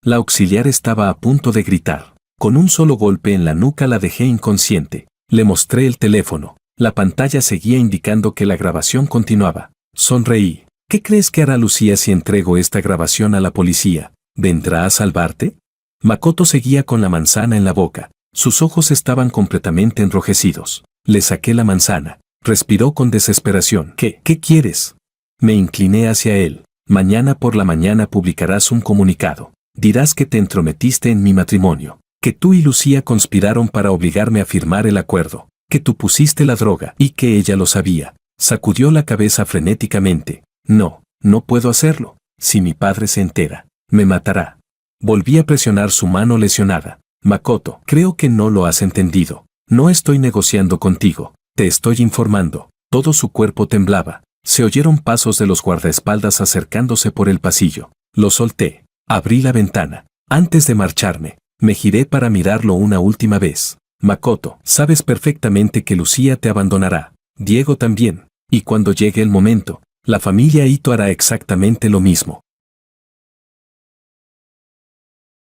La auxiliar estaba a punto de gritar. Con un solo golpe en la nuca la dejé inconsciente. Le mostré el teléfono. La pantalla seguía indicando que la grabación continuaba. Sonreí. ¿Qué crees que hará Lucía si entrego esta grabación a la policía? ¿Vendrá a salvarte? Makoto seguía con la manzana en la boca. Sus ojos estaban completamente enrojecidos. Le saqué la manzana. Respiró con desesperación. ¿Qué quieres? Me incliné hacia él. Mañana por la mañana publicarás un comunicado. Dirás que te entrometiste en mi matrimonio. Que tú y Lucía conspiraron para obligarme a firmar el acuerdo. Que tú pusiste la droga y que ella lo sabía. Sacudió la cabeza frenéticamente. No puedo hacerlo. Si mi padre se entera, me matará. Volví a presionar su mano lesionada. Makoto, creo que no lo has entendido. No estoy negociando contigo. Te estoy informando. Todo su cuerpo temblaba. Se oyeron pasos de los guardaespaldas acercándose por el pasillo. Lo solté. Abrí la ventana. Antes de marcharme, me giré para mirarlo una última vez. Makoto, sabes perfectamente que Lucía te abandonará. Diego también. Y cuando llegue el momento, la familia Ito hará exactamente lo mismo.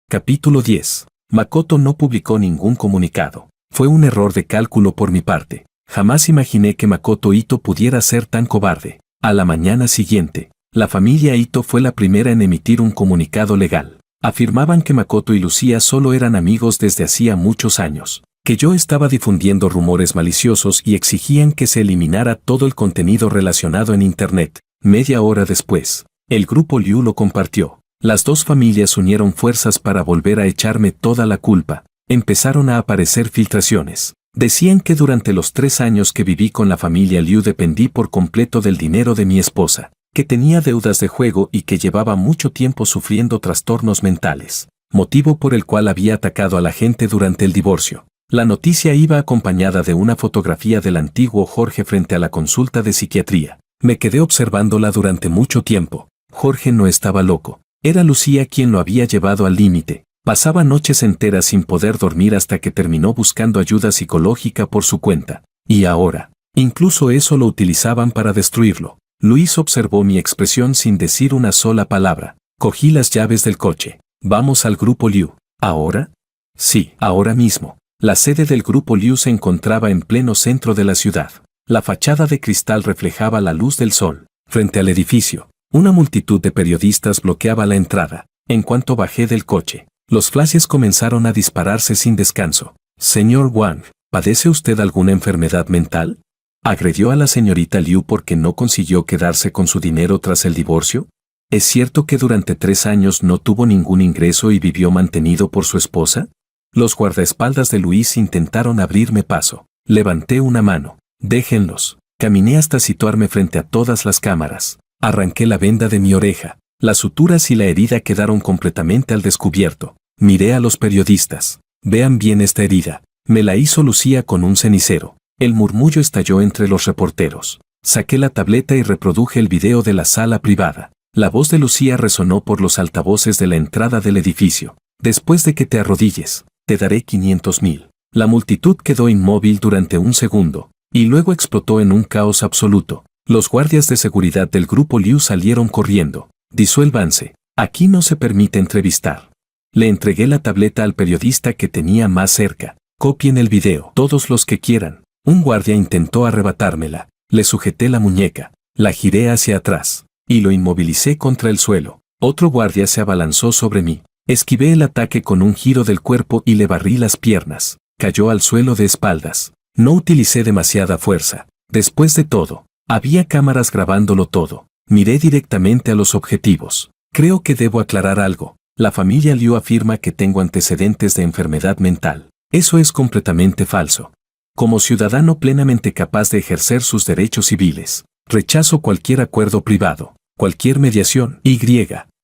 Capítulo 10. Makoto no publicó ningún comunicado. Fue un error de cálculo por mi parte. Jamás imaginé que Makoto Ito pudiera ser tan cobarde. A la mañana siguiente, la familia Ito fue la primera en emitir un comunicado legal. Afirmaban que Makoto y Lucía solo eran amigos desde hacía muchos años, que yo estaba difundiendo rumores maliciosos y exigían que se eliminara todo el contenido relacionado en Internet. Media hora después, el grupo Liu lo compartió. Las dos familias unieron fuerzas para volver a echarme toda la culpa. Empezaron a aparecer filtraciones. Decían que durante los 3 años que viví con la familia Liu dependí por completo del dinero de mi esposa, que tenía deudas de juego y que llevaba mucho tiempo sufriendo trastornos mentales, motivo por el cual había atacado a la gente durante el divorcio. La noticia iba acompañada de una fotografía del antiguo Jorge frente a la consulta de psiquiatría. Me quedé observándola durante mucho tiempo. Jorge no estaba loco. Era Lucía quien lo había llevado al límite. Pasaba noches enteras sin poder dormir hasta que terminó buscando ayuda psicológica por su cuenta. Y ahora, incluso eso lo utilizaban para destruirlo. Luis observó mi expresión sin decir una sola palabra. Cogí las llaves del coche. Vamos al Grupo Liu. ¿Ahora? Sí, ahora mismo. La sede del Grupo Liu se encontraba en pleno centro de la ciudad. La fachada de cristal reflejaba la luz del sol. Frente al edificio, una multitud de periodistas bloqueaba la entrada. En cuanto bajé del coche, los flashes comenzaron a dispararse sin descanso. Señor Wang, ¿padece usted alguna enfermedad mental? ¿Agredió a la señorita Liu porque no consiguió quedarse con su dinero tras el divorcio? ¿Es cierto que durante 3 años no tuvo ningún ingreso y vivió mantenido por su esposa? Los guardaespaldas de Luis intentaron abrirme paso. Levanté una mano. Déjenlos. Caminé hasta situarme frente a todas las cámaras. Arranqué la venda de mi oreja. Las suturas y la herida quedaron completamente al descubierto. Miré a los periodistas. Vean bien esta herida. Me la hizo Lucía con un cenicero. El murmullo estalló entre los reporteros. Saqué la tableta y reproduje el video de la sala privada. La voz de Lucía resonó por los altavoces de la entrada del edificio. Después de que te arrodilles, te daré 500.000. La multitud quedó inmóvil durante un segundo, y luego explotó en un caos absoluto. Los guardias de seguridad del Grupo Liu salieron corriendo. Disuélvanse. Aquí no se permite entrevistar. Le entregué la tableta al periodista que tenía más cerca. Copien el video, todos los que quieran. Un guardia intentó arrebatármela. Le sujeté la muñeca, la giré hacia atrás, y lo inmovilicé contra el suelo. Otro guardia se abalanzó sobre mí. Esquivé el ataque con un giro del cuerpo y le barrí las piernas. Cayó al suelo de espaldas. No utilicé demasiada fuerza. Después de todo, había cámaras grabándolo todo. Miré directamente a los objetivos. Creo que debo aclarar algo. La familia Liu afirma que tengo antecedentes de enfermedad mental. Eso es completamente falso. Como ciudadano plenamente capaz de ejercer sus derechos civiles, rechazo cualquier acuerdo privado, cualquier mediación,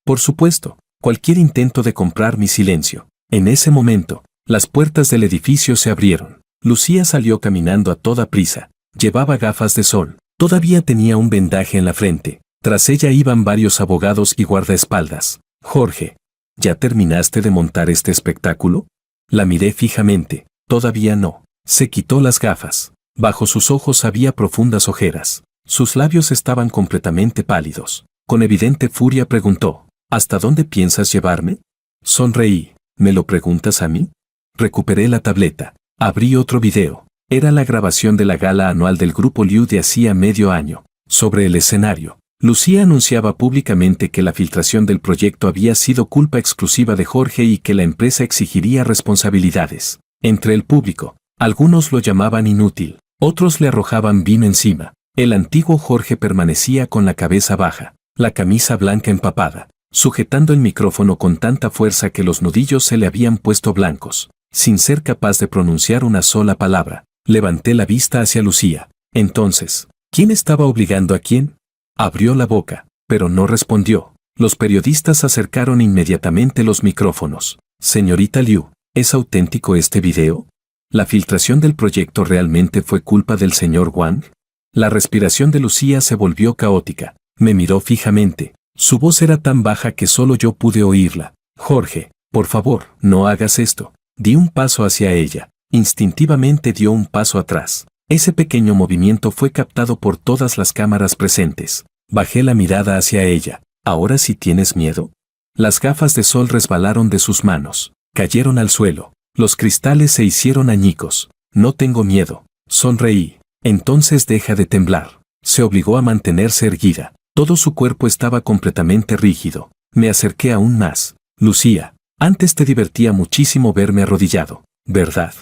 por supuesto, cualquier intento de comprar mi silencio. En ese momento, las puertas del edificio se abrieron. Lucía salió caminando a toda prisa. Llevaba gafas de sol. Todavía tenía un vendaje en la frente. Tras ella iban varios abogados y guardaespaldas. Jorge, ¿ya terminaste de montar este espectáculo? La miré fijamente. Todavía no. Se quitó las gafas. Bajo sus ojos había profundas ojeras. Sus labios estaban completamente pálidos. Con evidente furia preguntó, ¿hasta dónde piensas llevarme? Sonreí. ¿Me lo preguntas a mí? Recuperé la tableta. Abrí otro video. Era la grabación de la gala anual del Grupo Liu de hacía medio año. Sobre el escenario, Lucía anunciaba públicamente que la filtración del proyecto había sido culpa exclusiva de Jorge y que la empresa exigiría responsabilidades. Entre el público, algunos lo llamaban inútil, otros le arrojaban vino encima. El antiguo Jorge permanecía con la cabeza baja, la camisa blanca empapada, sujetando el micrófono con tanta fuerza que los nudillos se le habían puesto blancos. Sin ser capaz de pronunciar una sola palabra, levanté la vista hacia Lucía. Entonces, ¿quién estaba obligando a quién? Abrió la boca, pero no respondió. Los periodistas acercaron inmediatamente los micrófonos. Señorita Liu, ¿es auténtico este video? ¿La filtración del proyecto realmente fue culpa del señor Wang? La respiración de Lucía se volvió caótica. Me miró fijamente. Su voz era tan baja que solo yo pude oírla. Jorge, por favor, no hagas esto. Di un paso hacia ella. Instintivamente dio un paso atrás. Ese pequeño movimiento fue captado por todas las cámaras presentes. Bajé la mirada hacia ella. ¿Ahora sí tienes miedo? Las gafas de sol resbalaron de sus manos. Cayeron al suelo. Los cristales se hicieron añicos. No tengo miedo. Sonreí. Entonces deja de temblar. Se obligó a mantenerse erguida. Todo su cuerpo estaba completamente rígido. Me acerqué aún más. Lucía, antes te divertía muchísimo verme arrodillado, ¿verdad?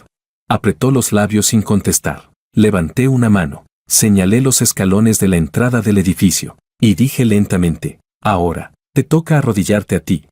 Apretó los labios sin contestar. Levanté una mano. Señalé los escalones de la entrada del edificio. Y dije lentamente, ahora, te toca arrodillarte a ti.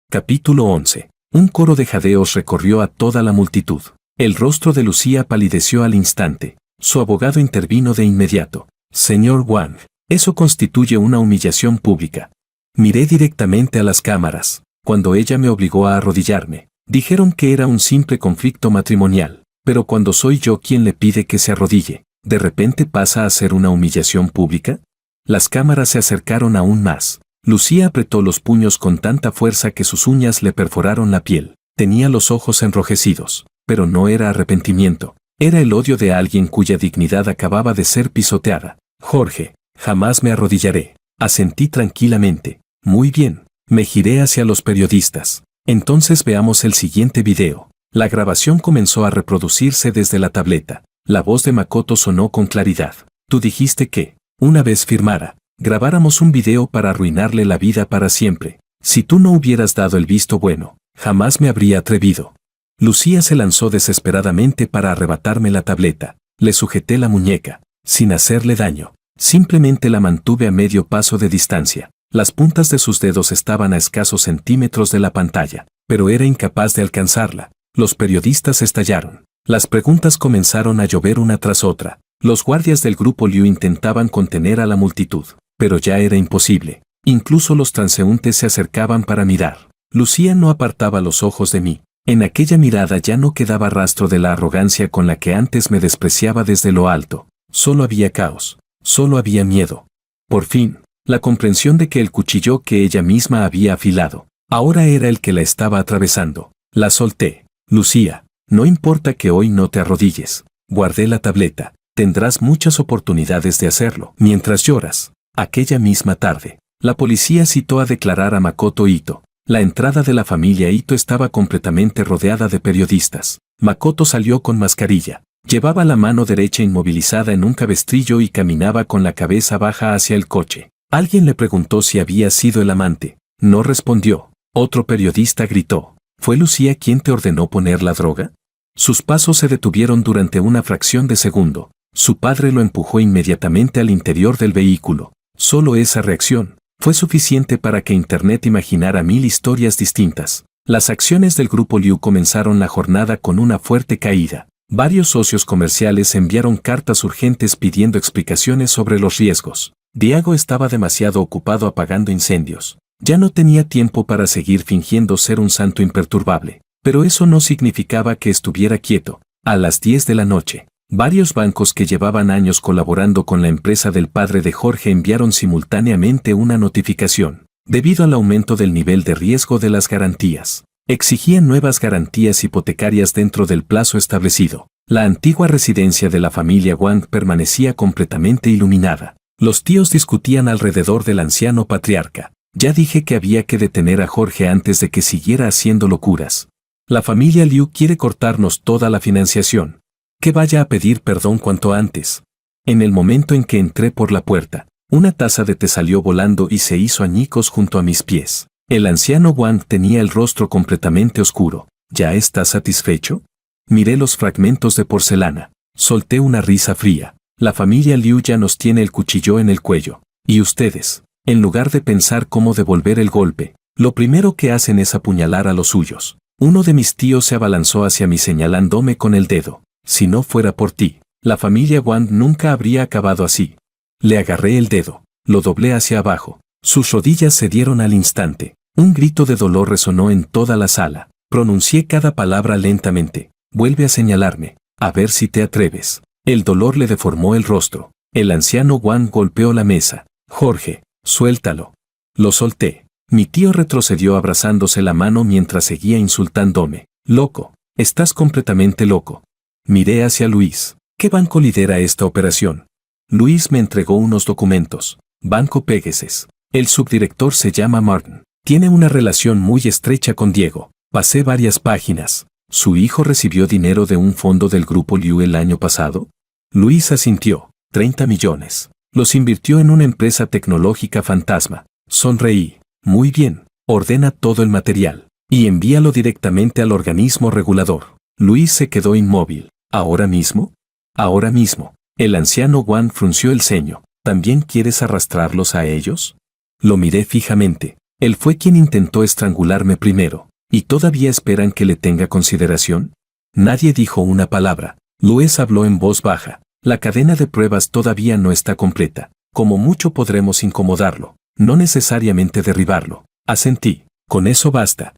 Capítulo 11. Un coro de jadeos recorrió a toda la multitud. El rostro de Lucía palideció al instante. Su abogado intervino de inmediato. Señor Wang, eso constituye una humillación pública. Miré directamente a las cámaras. Cuando ella me obligó a arrodillarme, dijeron que era un simple conflicto matrimonial. Pero cuando soy yo quien le pide que se arrodille, ¿de repente pasa a ser una humillación pública? Las cámaras se acercaron aún más. Lucía apretó los puños con tanta fuerza que sus uñas le perforaron la piel. Tenía los ojos enrojecidos, pero no era arrepentimiento. Era el odio de alguien cuya dignidad acababa de ser pisoteada. Jorge, jamás me arrodillaré. Asentí tranquilamente. Muy bien. Me giré hacia los periodistas. Entonces veamos el siguiente video. La grabación comenzó a reproducirse desde la tableta. La voz de Makoto sonó con claridad. Tú dijiste que, una vez firmara, grabáramos un video para arruinarle la vida para siempre. Si tú no hubieras dado el visto bueno, jamás me habría atrevido. Lucía se lanzó desesperadamente para arrebatarme la tableta. Le sujeté la muñeca, sin hacerle daño. Simplemente la mantuve a medio paso de distancia. Las puntas de sus dedos estaban a escasos centímetros de la pantalla, pero era incapaz de alcanzarla. Los periodistas estallaron. Las preguntas comenzaron a llover una tras otra. Los guardias del grupo Liu intentaban contener a la multitud, pero ya era imposible. Incluso los transeúntes se acercaban para mirar. Lucía no apartaba los ojos de mí. En aquella mirada ya no quedaba rastro de la arrogancia con la que antes me despreciaba desde lo alto. Solo había caos. Solo había miedo. Por fin, la comprensión de que el cuchillo que ella misma había afilado, ahora era el que la estaba atravesando. La solté. Lucía, no importa que hoy no te arrodilles. Guardé la tableta. Tendrás muchas oportunidades de hacerlo. Mientras lloras. Aquella misma tarde, la policía citó a declarar a Makoto Ito. La entrada de la familia Ito estaba completamente rodeada de periodistas. Makoto salió con mascarilla. Llevaba la mano derecha inmovilizada en un cabestrillo y caminaba con la cabeza baja hacia el coche. Alguien le preguntó si había sido el amante. No respondió. Otro periodista gritó. ¿Fue Lucía quien te ordenó poner la droga? Sus pasos se detuvieron durante una fracción de segundo. Su padre lo empujó inmediatamente al interior del vehículo. Solo esa reacción fue suficiente para que Internet imaginara 1000 historias distintas. Las acciones del grupo Liu comenzaron la jornada con una fuerte caída. Varios socios comerciales enviaron cartas urgentes pidiendo explicaciones sobre los riesgos. Diego estaba demasiado ocupado apagando incendios. Ya no tenía tiempo para seguir fingiendo ser un santo imperturbable. Pero eso no significaba que estuviera quieto. A las 10 de la noche, varios bancos que llevaban años colaborando con la empresa del padre de Jorge enviaron simultáneamente una notificación. Debido al aumento del nivel de riesgo de las garantías, exigían nuevas garantías hipotecarias dentro del plazo establecido. La antigua residencia de la familia Wang permanecía completamente iluminada. Los tíos discutían alrededor del anciano patriarca. Ya dije que había que detener a Jorge antes de que siguiera haciendo locuras. La familia Liu quiere cortarnos toda la financiación. Que vaya a pedir perdón cuanto antes. En el momento en que entré por la puerta, una taza de té salió volando y se hizo añicos junto a mis pies. El anciano Wang tenía el rostro completamente oscuro. ¿Ya estás satisfecho? Miré los fragmentos de porcelana. Solté una risa fría. La familia Liu ya nos tiene el cuchillo en el cuello. Y ustedes, en lugar de pensar cómo devolver el golpe, lo primero que hacen es apuñalar a los suyos. Uno de mis tíos se abalanzó hacia mí señalándome con el dedo. Si no fuera por ti, la familia Wang nunca habría acabado así. Le agarré el dedo, lo doblé hacia abajo. Sus rodillas cedieron al instante. Un grito de dolor resonó en toda la sala. Pronuncié cada palabra lentamente. Vuelve a señalarme. A ver si te atreves. El dolor le deformó el rostro. El anciano Wang golpeó la mesa. Jorge, suéltalo. Lo solté. Mi tío retrocedió abrazándose la mano mientras seguía insultándome. Loco, estás completamente loco. Miré hacia Luis. ¿Qué banco lidera esta operación? Luis me entregó unos documentos. Banco Pegasus. El subdirector se llama Martin. Tiene una relación muy estrecha con Diego. Pasé varias páginas. ¿Su hijo recibió dinero de un fondo del grupo Liu el año pasado? Luis asintió. 30 millones. Los invirtió en una empresa tecnológica fantasma. Sonreí. Muy bien. Ordena todo el material y envíalo directamente al organismo regulador. Luis se quedó inmóvil. ¿Ahora mismo? Ahora mismo. El anciano Wang frunció el ceño. ¿También quieres arrastrarlos a ellos? Lo miré fijamente. Él fue quien intentó estrangularme primero. ¿Y todavía esperan que le tenga consideración? Nadie dijo una palabra. Luis habló en voz baja. La cadena de pruebas todavía no está completa. Como mucho podremos incomodarlo, no necesariamente derribarlo. Asentí. Con eso basta.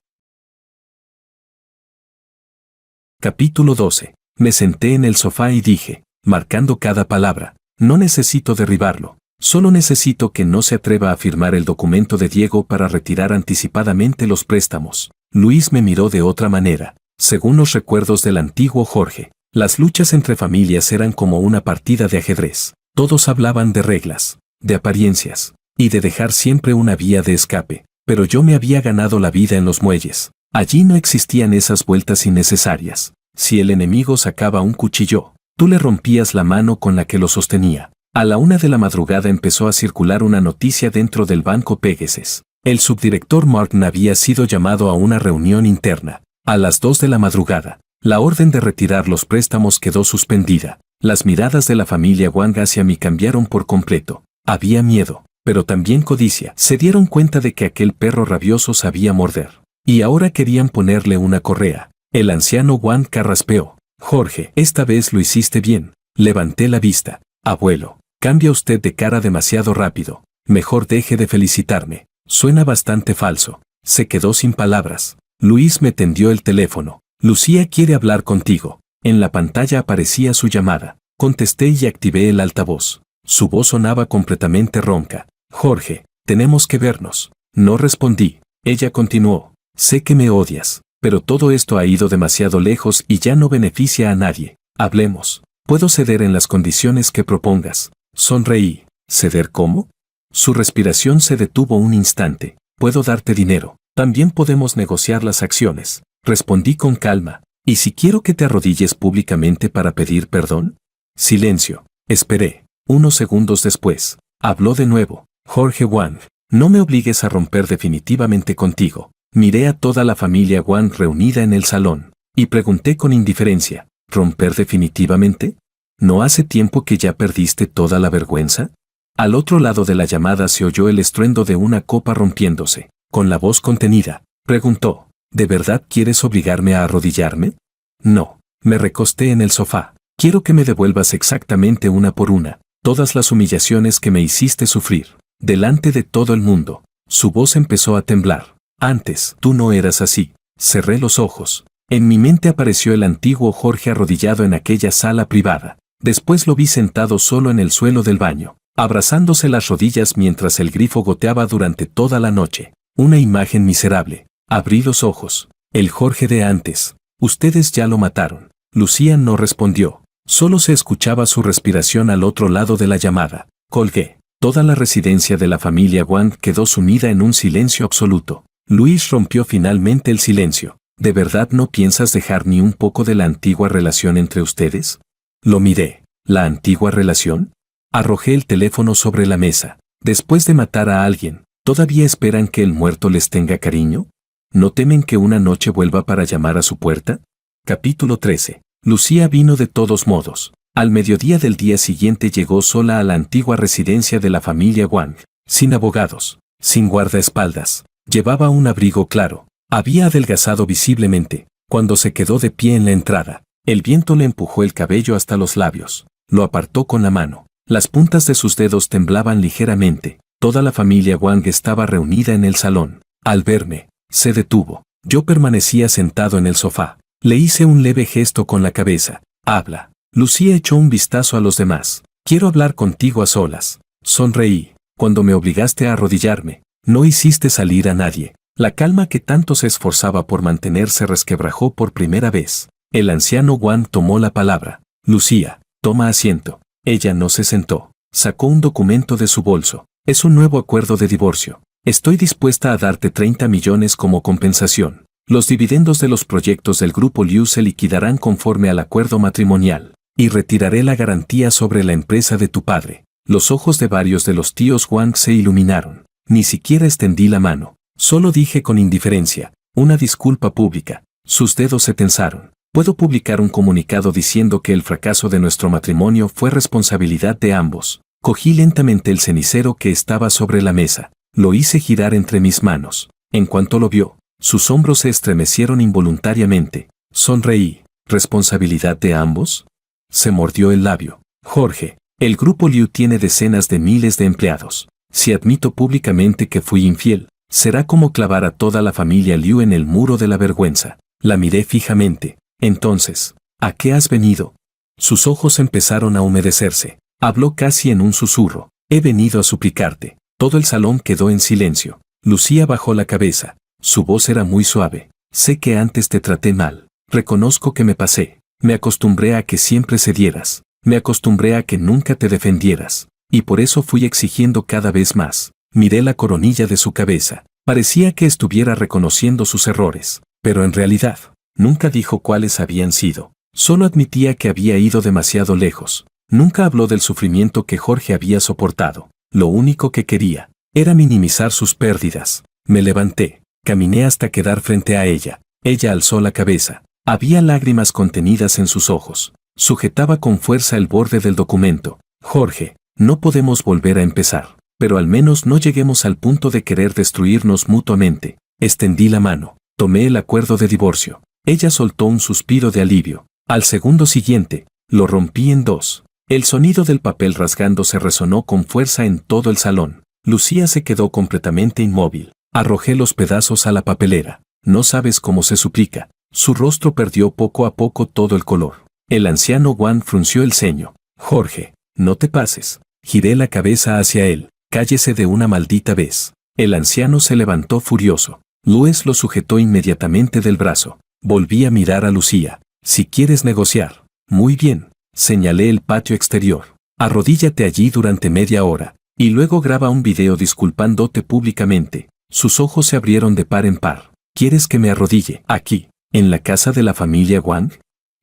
Capítulo 12. Me senté en el sofá y dije, marcando cada palabra, no necesito derribarlo, Solo necesito que no se atreva a firmar el documento de Diego para retirar anticipadamente los préstamos. Luis me miró de otra manera. Según los recuerdos del antiguo Jorge, las luchas entre familias eran como una partida de ajedrez. Todos hablaban de reglas, de apariencias, y de dejar siempre una vía de escape. Pero yo me había ganado la vida en los muelles. Allí no existían esas vueltas innecesarias. Si el enemigo sacaba un cuchillo, tú le rompías la mano con la que lo sostenía. A la 1 de la madrugada empezó a circular una noticia dentro del banco Pegasus. El subdirector Martin había sido llamado a una reunión interna. A las 2 de la madrugada, la orden de retirar los préstamos quedó suspendida. Las miradas de la familia Wang hacia mí cambiaron por completo. Había miedo, pero también codicia. Se dieron cuenta de que aquel perro rabioso sabía morder. Y ahora querían ponerle una correa. El anciano Wang carraspeó. Jorge, esta vez lo hiciste bien. Levanté la vista. Abuelo, cambia usted de cara demasiado rápido. Mejor deje de felicitarme. Suena bastante falso. Se quedó sin palabras. Luis me tendió el teléfono. Lucía quiere hablar contigo. En la pantalla aparecía su llamada. Contesté y activé el altavoz. Su voz sonaba completamente ronca. Jorge, tenemos que vernos. No respondí. Ella continuó. Sé que me odias, pero todo esto ha ido demasiado lejos y ya no beneficia a nadie. Hablemos. Puedo ceder en las condiciones que propongas. Sonreí. ¿Ceder cómo? Su respiración se detuvo un instante. Puedo darte dinero. También podemos negociar las acciones. Respondí con calma. ¿Y si quiero que te arrodilles públicamente para pedir perdón? Silencio. Esperé. Unos segundos después, habló de nuevo. Jorge Wang, no me obligues a romper definitivamente contigo. Miré a toda la familia Wang reunida en el salón, y pregunté con indiferencia, ¿romper definitivamente? ¿No hace tiempo que ya perdiste toda la vergüenza? Al otro lado de la llamada se oyó el estruendo de una copa rompiéndose. Con la voz contenida, preguntó, ¿de verdad quieres obligarme a arrodillarme? No. Me recosté en el sofá. Quiero que me devuelvas exactamente una por una, todas las humillaciones que me hiciste sufrir, delante de todo el mundo. Su voz empezó a temblar. Antes, tú no eras así. Cerré los ojos. En mi mente apareció el antiguo Jorge arrodillado en aquella sala privada. Después lo vi sentado solo en el suelo del baño, abrazándose las rodillas mientras el grifo goteaba durante toda la noche. Una imagen miserable. Abrí los ojos. El Jorge de antes. Ustedes ya lo mataron. Lucía no respondió. Solo se escuchaba su respiración al otro lado de la llamada. Colgué. Toda la residencia de la familia Wang quedó sumida en un silencio absoluto. Luis rompió finalmente el silencio. ¿De verdad no piensas dejar ni un poco de la antigua relación entre ustedes? Lo miré. ¿La antigua relación? Arrojé el teléfono sobre la mesa. Después de matar a alguien, ¿todavía esperan que el muerto les tenga cariño? ¿No temen que una noche vuelva para llamar a su puerta? Capítulo 13. Lucía vino de todos modos. Al mediodía del día siguiente llegó sola a la antigua residencia de la familia Wang, sin abogados, sin guardaespaldas. Llevaba un abrigo claro. Había adelgazado visiblemente. Cuando se quedó de pie en la entrada, el viento le empujó el cabello hasta los labios. Lo apartó con la mano. Las puntas de sus dedos temblaban ligeramente. Toda la familia Wang estaba reunida en el salón. Al verme, se detuvo. Yo permanecía sentado en el sofá. Le hice un leve gesto con la cabeza. Habla. Lucía echó un vistazo a los demás. Quiero hablar contigo a solas. Sonreí. Cuando me obligaste a arrodillarme, no hiciste salir a nadie. La calma que tanto se esforzaba por mantener se resquebrajó por primera vez. El anciano Wang tomó la palabra. Lucía, toma asiento. Ella no se sentó. Sacó un documento de su bolso. Es un nuevo acuerdo de divorcio. Estoy dispuesta a darte 30 millones como compensación. Los dividendos de los proyectos del Grupo Liu se liquidarán conforme al acuerdo matrimonial. Y retiraré la garantía sobre la empresa de tu padre. Los ojos de varios de los tíos Wang se iluminaron. Ni siquiera extendí la mano. Solo dije con indiferencia, una disculpa pública. Sus dedos se tensaron. Puedo publicar un comunicado diciendo que el fracaso de nuestro matrimonio fue responsabilidad de ambos. Cogí lentamente el cenicero que estaba sobre la mesa. Lo hice girar entre mis manos. En cuanto lo vio, sus hombros se estremecieron involuntariamente. Sonreí. ¿Responsabilidad de ambos? Se mordió el labio. Jorge, el Grupo Liu tiene decenas de miles de empleados. Si admito públicamente que fui infiel, será como clavar a toda la familia Liu en el muro de la vergüenza. La miré fijamente. Entonces, ¿a qué has venido? Sus ojos empezaron a humedecerse. Habló casi en un susurro. He venido a suplicarte. Todo el salón quedó en silencio. Lucía bajó la cabeza. Su voz era muy suave. Sé que antes te traté mal. Reconozco que me pasé. Me acostumbré a que siempre cedieras. Me acostumbré a que nunca te defendieras. Y por eso fui exigiendo cada vez más. Miré la coronilla de su cabeza. Parecía que estuviera reconociendo sus errores. Pero en realidad, nunca dijo cuáles habían sido. Solo admitía que había ido demasiado lejos. Nunca habló del sufrimiento que Jorge había soportado. Lo único que quería era minimizar sus pérdidas. Me levanté. Caminé hasta quedar frente a ella. Ella alzó la cabeza. Había lágrimas contenidas en sus ojos. Sujetaba con fuerza el borde del documento. Jorge, no podemos volver a empezar. Pero al menos no lleguemos al punto de querer destruirnos mutuamente. Extendí la mano. Tomé el acuerdo de divorcio. Ella soltó un suspiro de alivio. Al segundo siguiente, lo rompí en dos. El sonido del papel rasgándose resonó con fuerza en todo el salón. Lucía se quedó completamente inmóvil. Arrojé los pedazos a la papelera. No sabes cómo se suplica. Su rostro perdió poco a poco todo el color. El anciano Juan frunció el ceño. Jorge, no te pases. Giré la cabeza hacia él. Cállese de una maldita vez. El anciano se levantó furioso. Luis lo sujetó inmediatamente del brazo. Volví a mirar a Lucía. Si quieres negociar. Muy bien. Señalé el patio exterior. Arrodíllate allí durante media hora. Y luego graba un video disculpándote públicamente. Sus ojos se abrieron de par en par. ¿Quieres que me arrodille aquí, en la casa de la familia Wang?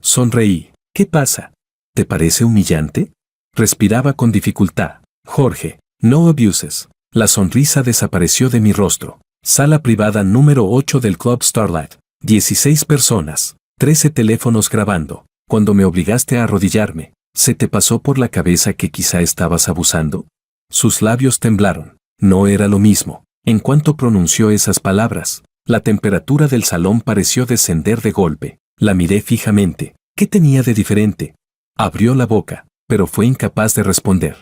Sonreí. ¿Qué pasa? ¿Te parece humillante? Respiraba con dificultad. Jorge, no abuses. La sonrisa desapareció de mi rostro. Sala privada número 8 del Club Starlight. 16 personas. 13 teléfonos grabando. Cuando me obligaste a arrodillarme, ¿se te pasó por la cabeza que quizá estabas abusando? Sus labios temblaron. No era lo mismo. En cuanto pronunció esas palabras, la temperatura del salón pareció descender de golpe. La miré fijamente. ¿Qué tenía de diferente? Abrió la boca, pero fue incapaz de responder.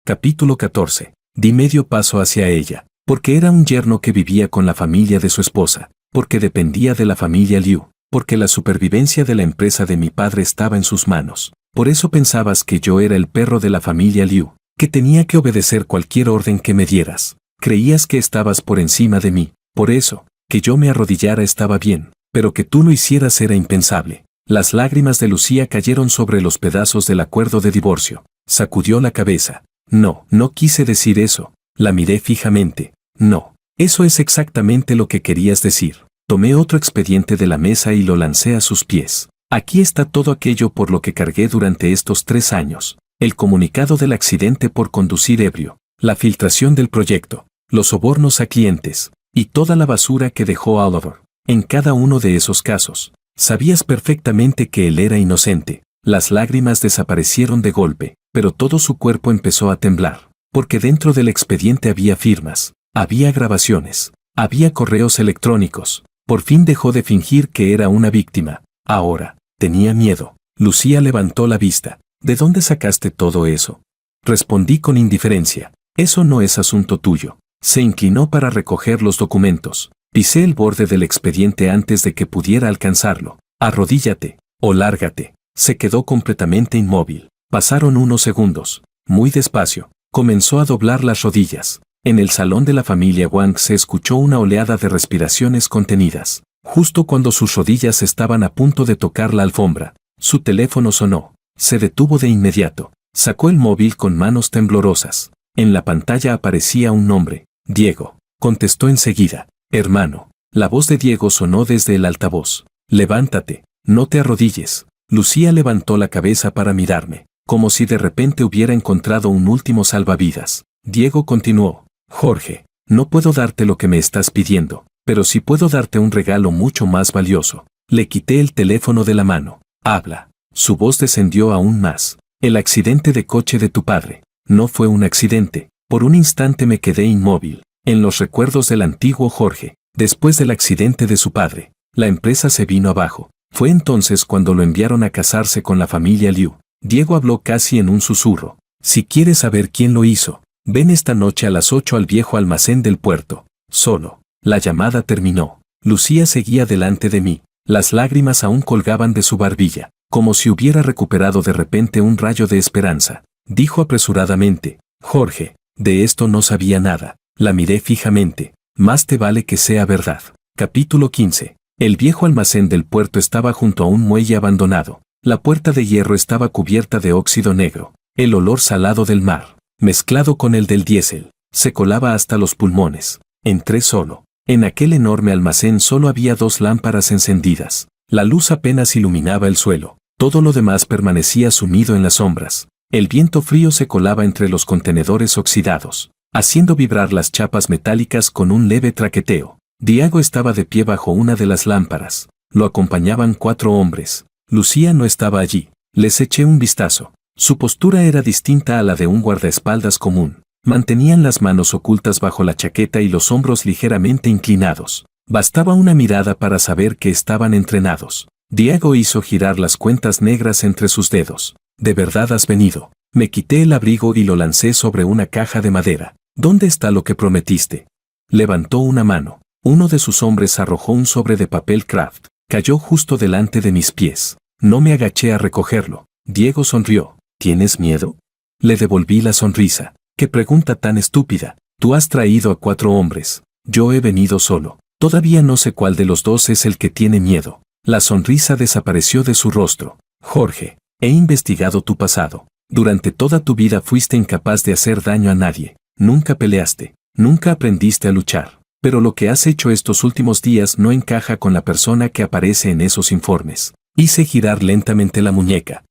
Capítulo 14. Di medio paso hacia ella, porque era un yerno que vivía con la familia de su esposa, porque dependía de la familia Liu, porque la supervivencia de la empresa de mi padre estaba en sus manos. Por eso pensabas que yo era el perro de la familia Liu, que tenía que obedecer cualquier orden que me dieras. Creías que estabas por encima de mí, por eso, que yo me arrodillara estaba bien, pero que tú lo hicieras era impensable. Las lágrimas de Lucía cayeron sobre los pedazos del acuerdo de divorcio. Sacudió la cabeza. No, no quise decir eso. La miré fijamente. No, eso es exactamente lo que querías decir. Tomé otro expediente de la mesa y lo lancé a sus pies. Aquí está todo aquello por lo que cargué durante estos 3 años. El comunicado del accidente por conducir ebrio, la filtración del proyecto, los sobornos a clientes, y toda la basura que dejó Oliver. En cada uno de esos casos, sabías perfectamente que él era inocente. Las lágrimas desaparecieron de golpe, pero todo su cuerpo empezó a temblar, porque dentro del expediente había firmas, había grabaciones, había correos electrónicos. Por fin dejó de fingir que era una víctima. Ahora, tenía miedo. Lucía levantó la vista. ¿De dónde sacaste todo eso? Respondí con indiferencia. Eso no es asunto tuyo. Se inclinó para recoger los documentos. Pisé el borde del expediente antes de que pudiera alcanzarlo. Arrodíllate, o lárgate. Se quedó completamente inmóvil. Pasaron unos segundos. Muy despacio, comenzó a doblar las rodillas. En el salón de la familia Wang se escuchó una oleada de respiraciones contenidas. Justo cuando sus rodillas estaban a punto de tocar la alfombra, su teléfono sonó. Se detuvo de inmediato. Sacó el móvil con manos temblorosas. En la pantalla aparecía un nombre. Diego. Contestó enseguida. Hermano. La voz de Diego sonó desde el altavoz. Levántate. No te arrodilles. Lucía levantó la cabeza para mirarme, como si de repente hubiera encontrado un último salvavidas. Diego continuó. Jorge, no puedo darte lo que me estás pidiendo, pero sí puedo darte un regalo mucho más valioso. Le quité el teléfono de la mano. Habla. Su voz descendió aún más. El accidente de coche de tu padre. No fue un accidente. Por un instante me quedé inmóvil, en los recuerdos del antiguo Jorge. Después del accidente de su padre, la empresa se vino abajo. Fue entonces cuando lo enviaron a casarse con la familia Liu. Diego habló casi en un susurro. Si quieres saber quién lo hizo, ven esta noche a las 8 al viejo almacén del puerto. Solo. La llamada terminó. Lucía seguía delante de mí. Las lágrimas aún colgaban de su barbilla. como si hubiera recuperado de repente un rayo de esperanza. Dijo apresuradamente: Jorge, de esto no sabía nada. La miré fijamente. Más te vale que sea verdad. Capítulo 15. El viejo almacén del puerto estaba junto a un muelle abandonado. La puerta de hierro estaba cubierta de óxido negro. El olor salado del mar, mezclado con el del diésel, se colaba hasta los pulmones. Entré solo. En aquel enorme almacén solo había 2 lámparas encendidas. La luz apenas iluminaba el suelo. Todo lo demás permanecía sumido en las sombras. El viento frío se colaba entre los contenedores oxidados, haciendo vibrar las chapas metálicas con un leve traqueteo. Diego estaba de pie bajo una de las lámparas. Lo acompañaban 4 hombres. Lucía no estaba allí. Les eché un vistazo. Su postura era distinta a la de un guardaespaldas común. Mantenían las manos ocultas bajo la chaqueta y los hombros ligeramente inclinados. Bastaba una mirada para saber que estaban entrenados. Diego hizo girar las cuentas negras entre sus dedos. ¿De verdad has venido? Me quité el abrigo y lo lancé sobre una caja de madera. ¿Dónde está lo que prometiste? Levantó una mano. Uno de sus hombres arrojó un sobre de papel craft. Cayó justo delante de mis pies. No me agaché a recogerlo. Diego sonrió. ¿Tienes miedo? Le devolví la sonrisa. ¿Qué pregunta tan estúpida? Tú has traído a 4 hombres. Yo he venido solo. Todavía no sé cuál de los 2 es el que tiene miedo. La sonrisa desapareció de su rostro. Jorge, he investigado tu pasado. Durante toda tu vida fuiste incapaz de hacer daño a nadie. Nunca peleaste. Nunca aprendiste a luchar. Pero lo que has hecho estos últimos días no encaja con la persona que aparece en esos informes. Hice girar lentamente la muñeca.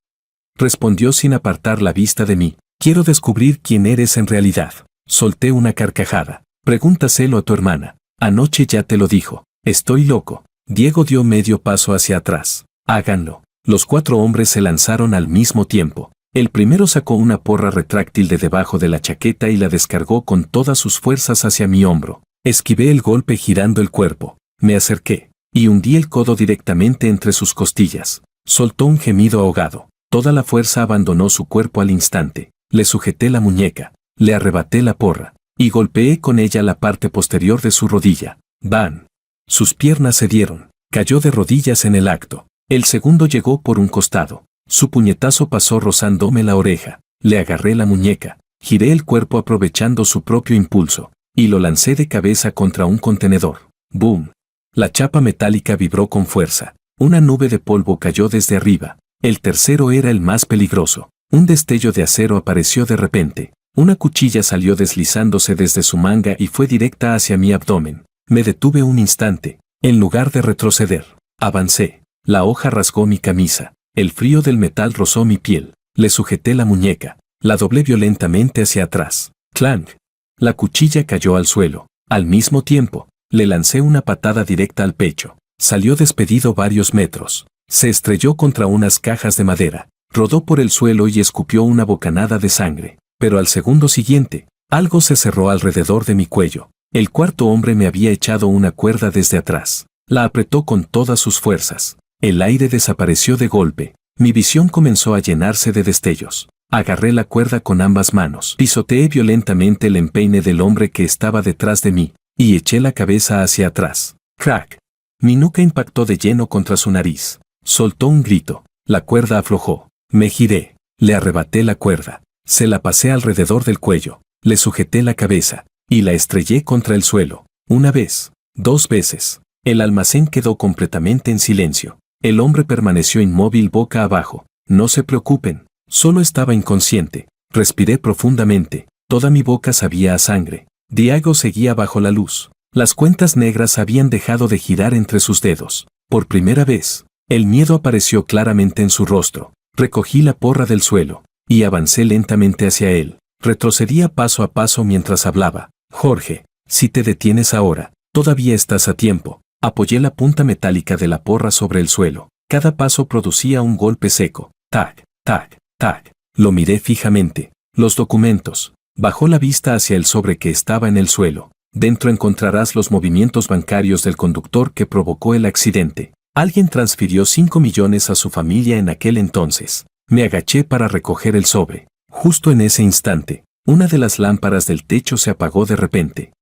Respondió sin apartar la vista de mí. Quiero descubrir quién eres en realidad. Solté una carcajada. Pregúntaselo a tu hermana. Anoche ya te lo dijo. Estoy loco. Diego dio medio paso hacia atrás. Háganlo. Los 4 hombres se lanzaron al mismo tiempo. El primero sacó una porra retráctil de debajo de la chaqueta y la descargó con todas sus fuerzas hacia mi hombro. Esquivé el golpe girando el cuerpo. Me acerqué y hundí el codo directamente entre sus costillas. Soltó un gemido ahogado. Toda la fuerza abandonó su cuerpo al instante. Le sujeté la muñeca, le arrebaté la porra y golpeé con ella la parte posterior de su rodilla. ¡Bam! Sus piernas cedieron. Cayó de rodillas en el acto. El segundo llegó por un costado. Su puñetazo pasó rozándome la oreja. Le agarré la muñeca, giré el cuerpo aprovechando su propio impulso y lo lancé de cabeza contra un contenedor. ¡Boom! La chapa metálica vibró con fuerza. Una nube de polvo cayó desde arriba. El tercero era el más peligroso. Un destello de acero apareció de repente. Una cuchilla salió deslizándose desde su manga y fue directa hacia mi abdomen. Me detuve un instante. En lugar de retroceder, avancé. La hoja rasgó mi camisa. El frío del metal rozó mi piel. Le sujeté la muñeca. La doblé violentamente hacia atrás. ¡Clank! La cuchilla cayó al suelo. Al mismo tiempo, le lancé una patada directa al pecho. Salió despedido varios metros. Se estrelló contra unas cajas de madera. Rodó por el suelo y escupió una bocanada de sangre. Pero al segundo siguiente, algo se cerró alrededor de mi cuello. El cuarto hombre me había echado una cuerda desde atrás. La apretó con todas sus fuerzas. El aire desapareció de golpe. Mi visión comenzó a llenarse de destellos. Agarré la cuerda con ambas manos. Pisoteé violentamente el empeine del hombre que estaba detrás de mí y eché la cabeza hacia atrás. ¡Crack! Mi nuca impactó de lleno contra su nariz. Soltó un grito. La cuerda aflojó. Me giré. Le arrebaté la cuerda. Se la pasé alrededor del cuello. Le sujeté la cabeza y la estrellé contra el suelo. Una vez, 2 veces. El almacén quedó completamente en silencio. El hombre permaneció inmóvil boca abajo. No se preocupen. Solo estaba inconsciente. Respiré profundamente. Toda mi boca sabía a sangre. Diego seguía bajo la luz. Las cuentas negras habían dejado de girar entre sus dedos. Por primera vez, el miedo apareció claramente en su rostro. Recogí la porra del suelo y avancé lentamente hacia él. Retrocedía paso a paso mientras hablaba. Jorge, si te detienes ahora, todavía estás a tiempo. Apoyé la punta metálica de la porra sobre el suelo. Cada paso producía un golpe seco. Tac, tac, tac. Lo miré fijamente. Los documentos. Bajó la vista hacia el sobre que estaba en el suelo. Dentro encontrarás los movimientos bancarios del conductor que provocó el accidente. Alguien transfirió 5 millones a su familia en aquel entonces. Me agaché para recoger el sobre. Justo en ese instante, una de las lámparas del techo se apagó de repente.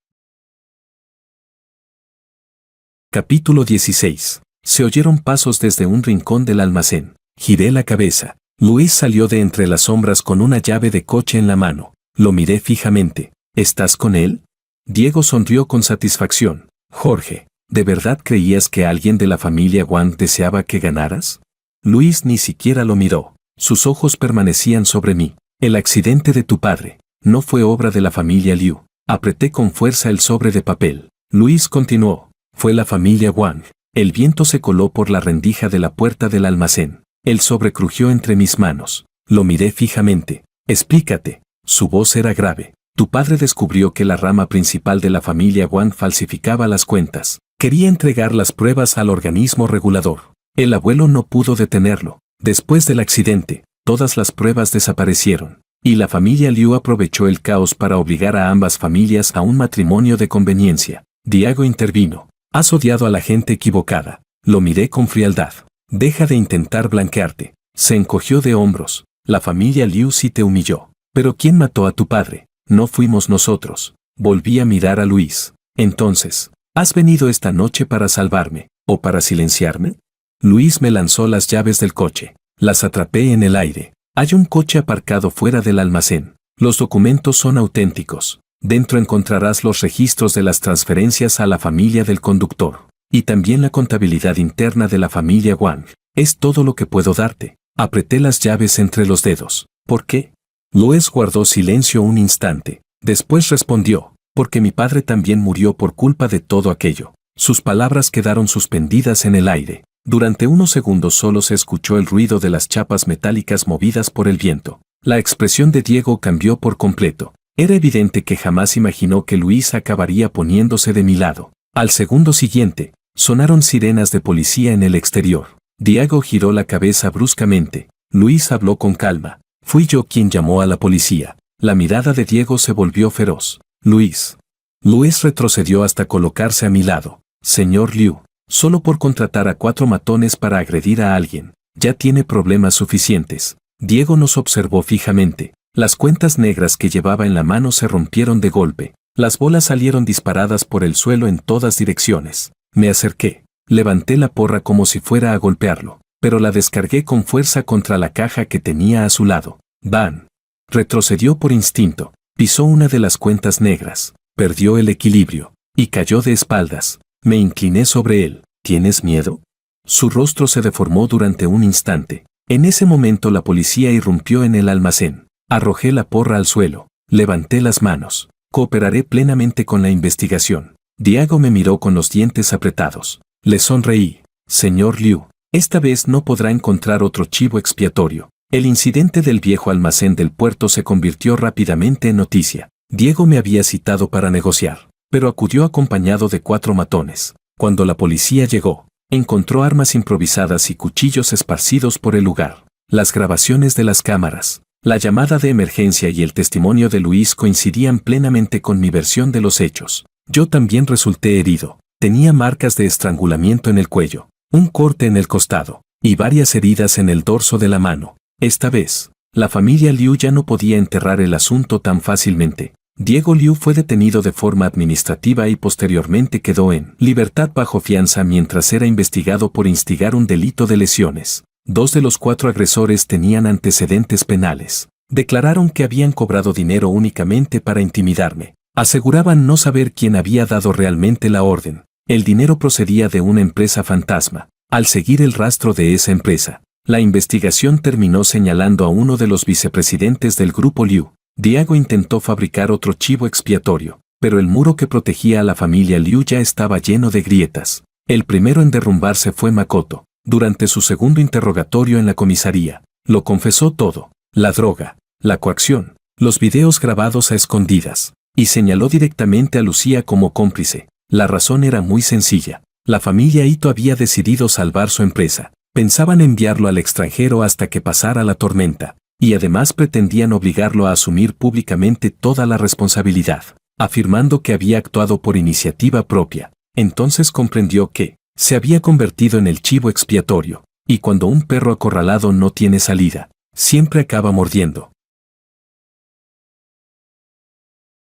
Capítulo 16. Se oyeron pasos desde un rincón del almacén. Giré la cabeza. Luis salió de entre las sombras con una llave de coche en la mano. Lo miré fijamente. ¿Estás con él? Diego sonrió con satisfacción. Jorge, ¿de verdad creías que alguien de la familia Wang deseaba que ganaras? Luis ni siquiera lo miró. Sus ojos permanecían sobre mí. El accidente de tu padre no fue obra de la familia Liu. Apreté con fuerza el sobre de papel. Luis continuó. Fue la familia Wang. El viento se coló por la rendija de la puerta del almacén. El sobre crujió entre mis manos. Lo miré fijamente. Explícate. Su voz era grave. Tu padre descubrió que la rama principal de la familia Wang falsificaba las cuentas. Quería entregar las pruebas al organismo regulador. El abuelo no pudo detenerlo. Después del accidente, todas las pruebas desaparecieron. Y la familia Liu aprovechó el caos para obligar a ambas familias a un matrimonio de conveniencia. Diego intervino. Has odiado a la gente equivocada. Lo miré con frialdad. Deja de intentar blanquearte. Se encogió de hombros. La familia Liu sí te humilló. Pero ¿quién mató a tu padre? No fuimos nosotros. Volví a mirar a Luis. Entonces, ¿has venido esta noche para salvarme, o para silenciarme? Luis me lanzó las llaves del coche. Las atrapé en el aire. Hay un coche aparcado fuera del almacén. Los documentos son auténticos. Dentro encontrarás los registros de las transferencias a la familia del conductor. Y también la contabilidad interna de la familia Wang. Es todo lo que puedo darte. Apreté las llaves entre los dedos. ¿Por qué? Luis guardó silencio un instante. Después respondió, porque mi padre también murió por culpa de todo aquello. Sus palabras quedaron suspendidas en el aire. Durante unos segundos solo se escuchó el ruido de las chapas metálicas movidas por el viento. La expresión de Diego cambió por completo. Era evidente que jamás imaginó que Luis acabaría poniéndose de mi lado. Al segundo siguiente, sonaron sirenas de policía en el exterior. Diego giró la cabeza bruscamente. Luis habló con calma. Fui yo quien llamó a la policía. La mirada de Diego se volvió feroz. Luis. Luis retrocedió hasta colocarse a mi lado. Señor Liu, solo por contratar a 4 matones para agredir a alguien, ya tiene problemas suficientes. Diego nos observó fijamente. Las cuentas negras que llevaba en la mano se rompieron de golpe. Las bolas salieron disparadas por el suelo en todas direcciones. Me acerqué. Levanté la porra como si fuera a golpearlo, pero la descargué con fuerza contra la caja que tenía a su lado. ¡Bam! Retrocedió por instinto. Pisó una de las cuentas negras. Perdió el equilibrio. Y cayó de espaldas. Me incliné sobre él. ¿Tienes miedo? Su rostro se deformó durante un instante. En ese momento la policía irrumpió en el almacén. Arrojé la porra al suelo. Levanté las manos. Cooperaré plenamente con la investigación. Diego me miró con los dientes apretados. Le sonreí. Señor Liu, esta vez no podrá encontrar otro chivo expiatorio. El incidente del viejo almacén del puerto se convirtió rápidamente en noticia. Diego me había citado para negociar, pero acudió acompañado de 4 matones. Cuando la policía llegó, encontró armas improvisadas y cuchillos esparcidos por el lugar. Las grabaciones de las cámaras, la llamada de emergencia y el testimonio de Luis coincidían plenamente con mi versión de los hechos. Yo también resulté herido. Tenía marcas de estrangulamiento en el cuello, un corte en el costado, y varias heridas en el dorso de la mano. Esta vez, la familia Liu ya no podía enterrar el asunto tan fácilmente. Diego Liu fue detenido de forma administrativa y posteriormente quedó en libertad bajo fianza mientras era investigado por instigar un delito de lesiones. 2 de los 4 agresores tenían antecedentes penales. Declararon que habían cobrado dinero únicamente para intimidarme. Aseguraban no saber quién había dado realmente la orden. El dinero procedía de una empresa fantasma. Al seguir el rastro de esa empresa, la investigación terminó señalando a uno de los vicepresidentes del grupo Liu. Diego intentó fabricar otro chivo expiatorio, pero el muro que protegía a la familia Liu ya estaba lleno de grietas. El primero en derrumbarse fue Makoto. Durante su segundo interrogatorio en la comisaría, lo confesó todo: la droga, la coacción, los videos grabados a escondidas, y señaló directamente a Lucía como cómplice. La razón era muy sencilla. La familia Ito había decidido salvar su empresa. Pensaban enviarlo al extranjero hasta que pasara la tormenta, y además pretendían obligarlo a asumir públicamente toda la responsabilidad, afirmando que había actuado por iniciativa propia. Entonces comprendió que se había convertido en el chivo expiatorio, y cuando un perro acorralado no tiene salida, siempre acaba mordiendo.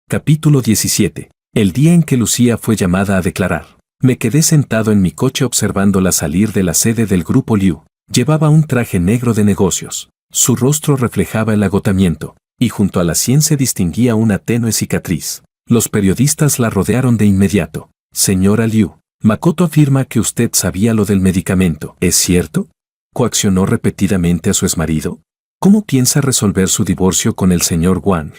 Capítulo 17. El día en que Lucía fue llamada a declarar. Me quedé sentado en mi coche observándola salir de la sede del grupo Liu. Llevaba un traje negro de negocios. Su rostro reflejaba el agotamiento, y junto a la sien se distinguía una tenue cicatriz. Los periodistas la rodearon de inmediato. Señora Liu, Makoto afirma que usted sabía lo del medicamento. ¿Es cierto? ¿Coaccionó repetidamente a su exmarido? ¿Cómo piensa resolver su divorcio con el señor Wang?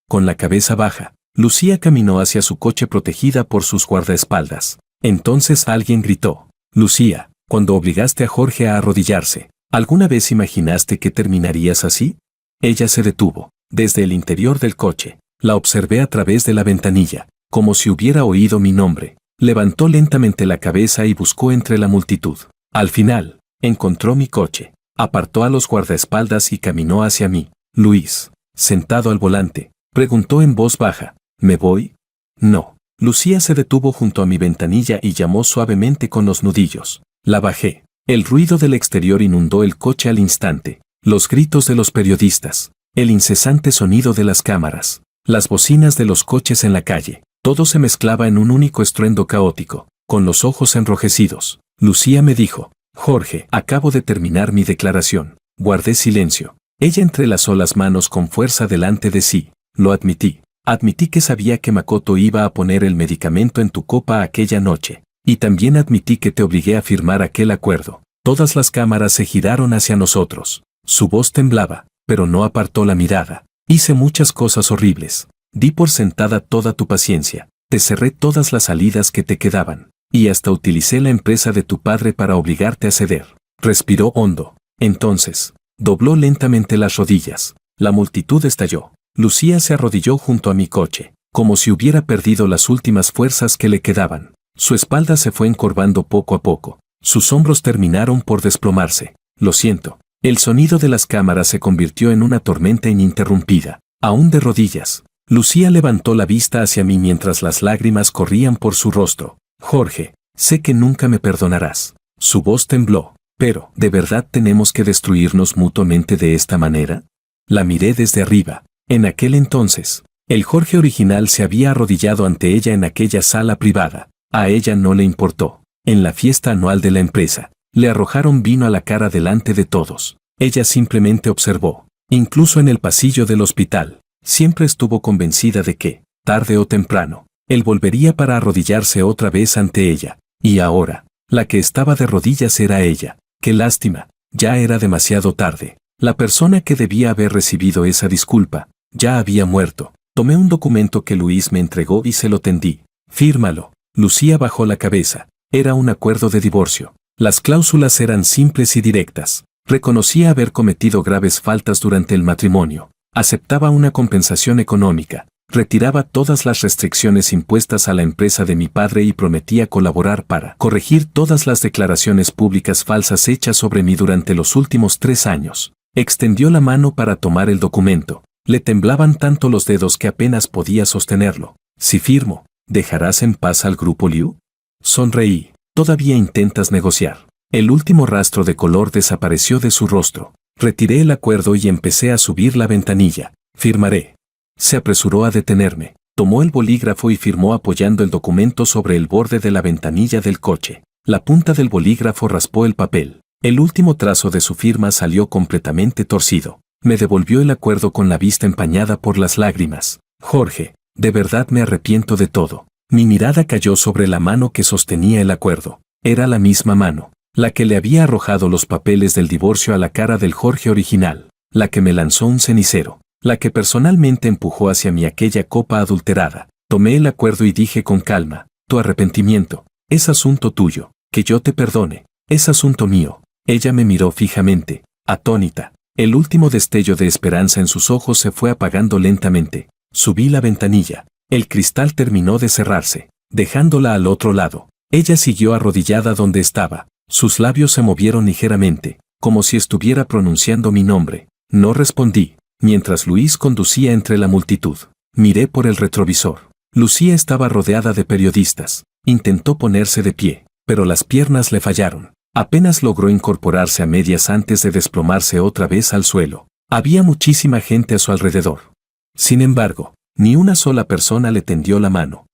Con la cabeza baja, Lucía caminó hacia su coche protegida por sus guardaespaldas. Entonces alguien gritó. Lucía, cuando obligaste a Jorge a arrodillarse, ¿alguna vez imaginaste que terminarías así? Ella se detuvo. Desde el interior del coche, la observé a través de la ventanilla, como si hubiera oído mi nombre. Levantó lentamente la cabeza y buscó entre la multitud. Al final, encontró mi coche, apartó a los guardaespaldas y caminó hacia mí. Luis, sentado al volante, preguntó en voz baja, ¿me voy? No. Lucía se detuvo junto a mi ventanilla y llamó suavemente con los nudillos. La bajé. El ruido del exterior inundó el coche al instante. Los gritos de los periodistas, el incesante sonido de las cámaras, las bocinas de los coches en la calle, todo se mezclaba en un único estruendo caótico. Con los ojos enrojecidos, Lucía me dijo, Jorge, acabo de terminar mi declaración. Guardé silencio. Ella entrelazó las manos con fuerza delante de sí. Lo admití. Admití que sabía que Makoto iba a poner el medicamento en tu copa aquella noche. Y también admití que te obligué a firmar aquel acuerdo. Todas las cámaras se giraron hacia nosotros. Su voz temblaba, pero no apartó la mirada. Hice muchas cosas horribles. Di por sentada toda tu paciencia. Te cerré todas las salidas que te quedaban. Y hasta utilicé la empresa de tu padre para obligarte a ceder. Respiró hondo. Entonces, dobló lentamente las rodillas. La multitud estalló. Lucía se arrodilló junto a mi coche, como si hubiera perdido las últimas fuerzas que le quedaban. Su espalda se fue encorvando poco a poco. Sus hombros terminaron por desplomarse. Lo siento. El sonido de las cámaras se convirtió en una tormenta ininterrumpida. Aún de rodillas, Lucía levantó la vista hacia mí mientras las lágrimas corrían por su rostro. Jorge, sé que nunca me perdonarás. Su voz tembló. Pero, ¿de verdad tenemos que destruirnos mutuamente de esta manera? La miré desde arriba. En aquel entonces, el Jorge original se había arrodillado ante ella en aquella sala privada. A ella no le importó. En la fiesta anual de la empresa, le arrojaron vino a la cara delante de todos. Ella simplemente observó. Incluso en el pasillo del hospital, siempre estuvo convencida de que, tarde o temprano, él volvería para arrodillarse otra vez ante ella. Y ahora, la que estaba de rodillas era ella. Qué lástima, ya era demasiado tarde. La persona que debía haber recibido esa disculpa, ya había muerto. Tomé un documento que Luis me entregó y se lo tendí. Fírmalo. Lucía bajó la cabeza. Era un acuerdo de divorcio. Las cláusulas eran simples y directas. Reconocía haber cometido graves faltas durante el matrimonio. Aceptaba una compensación económica. Retiraba todas las restricciones impuestas a la empresa de mi padre y prometía colaborar para corregir todas las declaraciones públicas falsas hechas sobre mí durante los últimos 3 años. Extendió la mano para tomar el documento. Le temblaban tanto los dedos que apenas podía sostenerlo. Si firmo, ¿dejarás en paz al grupo Liu? Sonreí. Todavía intentas negociar. El último rastro de color desapareció de su rostro. Retiré el acuerdo y empecé a subir la ventanilla. Firmaré. Se apresuró a detenerme. Tomó el bolígrafo y firmó apoyando el documento sobre el borde de la ventanilla del coche. La punta del bolígrafo raspó el papel. El último trazo de su firma salió completamente torcido. Me devolvió el acuerdo con la vista empañada por las lágrimas. Jorge, de verdad me arrepiento de todo. Mi mirada cayó sobre la mano que sostenía el acuerdo. Era la misma mano, la que le había arrojado los papeles del divorcio a la cara del Jorge original, la que me lanzó un cenicero, la que personalmente empujó hacia mí aquella copa adulterada. Tomé el acuerdo y dije con calma, tu arrepentimiento es asunto tuyo, que yo te perdone, es asunto mío. Ella me miró fijamente, atónita. El último destello de esperanza en sus ojos se fue apagando lentamente. Subí la ventanilla. El cristal terminó de cerrarse, dejándola al otro lado. Ella siguió arrodillada donde estaba. Sus labios se movieron ligeramente, como si estuviera pronunciando mi nombre. No respondí, mientras Luis conducía entre la multitud. Miré por el retrovisor. Lucía estaba rodeada de periodistas. Intentó ponerse de pie, pero las piernas le fallaron. Apenas logró incorporarse a medias antes de desplomarse otra vez al suelo. Había muchísima gente a su alrededor. Sin embargo, ni una sola persona le tendió la mano.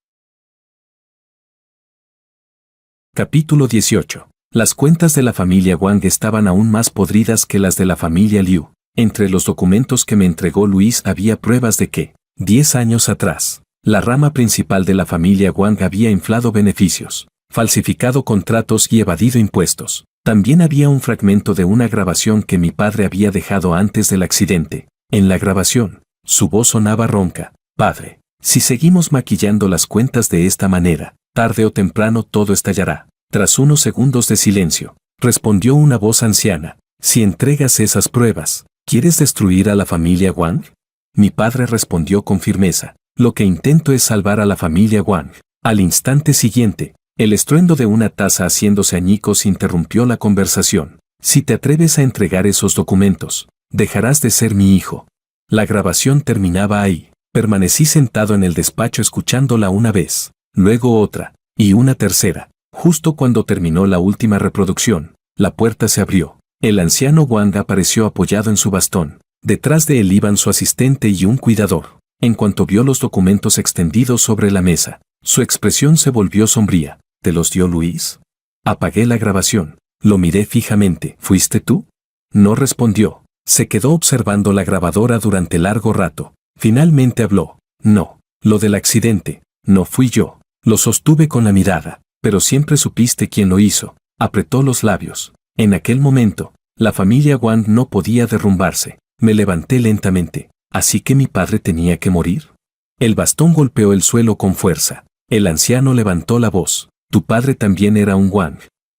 Capítulo 18. Las cuentas de la familia Wang estaban aún más podridas que las de la familia Liu. Entre los documentos que me entregó Luis había pruebas de que, 10 años atrás, la rama principal de la familia Wang había inflado beneficios, falsificado contratos y evadido impuestos. También había un fragmento de una grabación que mi padre había dejado antes del accidente. En la grabación, su voz sonaba ronca. Padre, si seguimos maquillando las cuentas de esta manera, tarde o temprano todo estallará. Tras unos segundos de silencio, respondió una voz anciana. Si entregas esas pruebas, ¿quieres destruir a la familia Wang? Mi padre respondió con firmeza. Lo que intento es salvar a la familia Wang. Al instante siguiente, el estruendo de una taza haciéndose añicos interrumpió la conversación. Si te atreves a entregar esos documentos, dejarás de ser mi hijo. La grabación terminaba ahí. Permanecí sentado en el despacho escuchándola una vez, luego otra, y una tercera. Justo cuando terminó la última reproducción, la puerta se abrió. El anciano Wang apareció apoyado en su bastón. Detrás de él iban su asistente y un cuidador. En cuanto vio los documentos extendidos sobre la mesa, su expresión se volvió sombría. ¿Te los dio Luis? Apagué la grabación. Lo miré fijamente. ¿Fuiste tú? No respondió. Se quedó observando la grabadora durante largo rato. Finalmente habló. No. Lo del accidente. No fui yo. Lo sostuve con la mirada. Pero siempre supiste quién lo hizo. Apretó los labios. En aquel momento, la familia Wang no podía derrumbarse. Me levanté lentamente. ¿Así que mi padre tenía que morir? El bastón golpeó el suelo con fuerza. El anciano levantó la voz. Tu padre también era un Wang.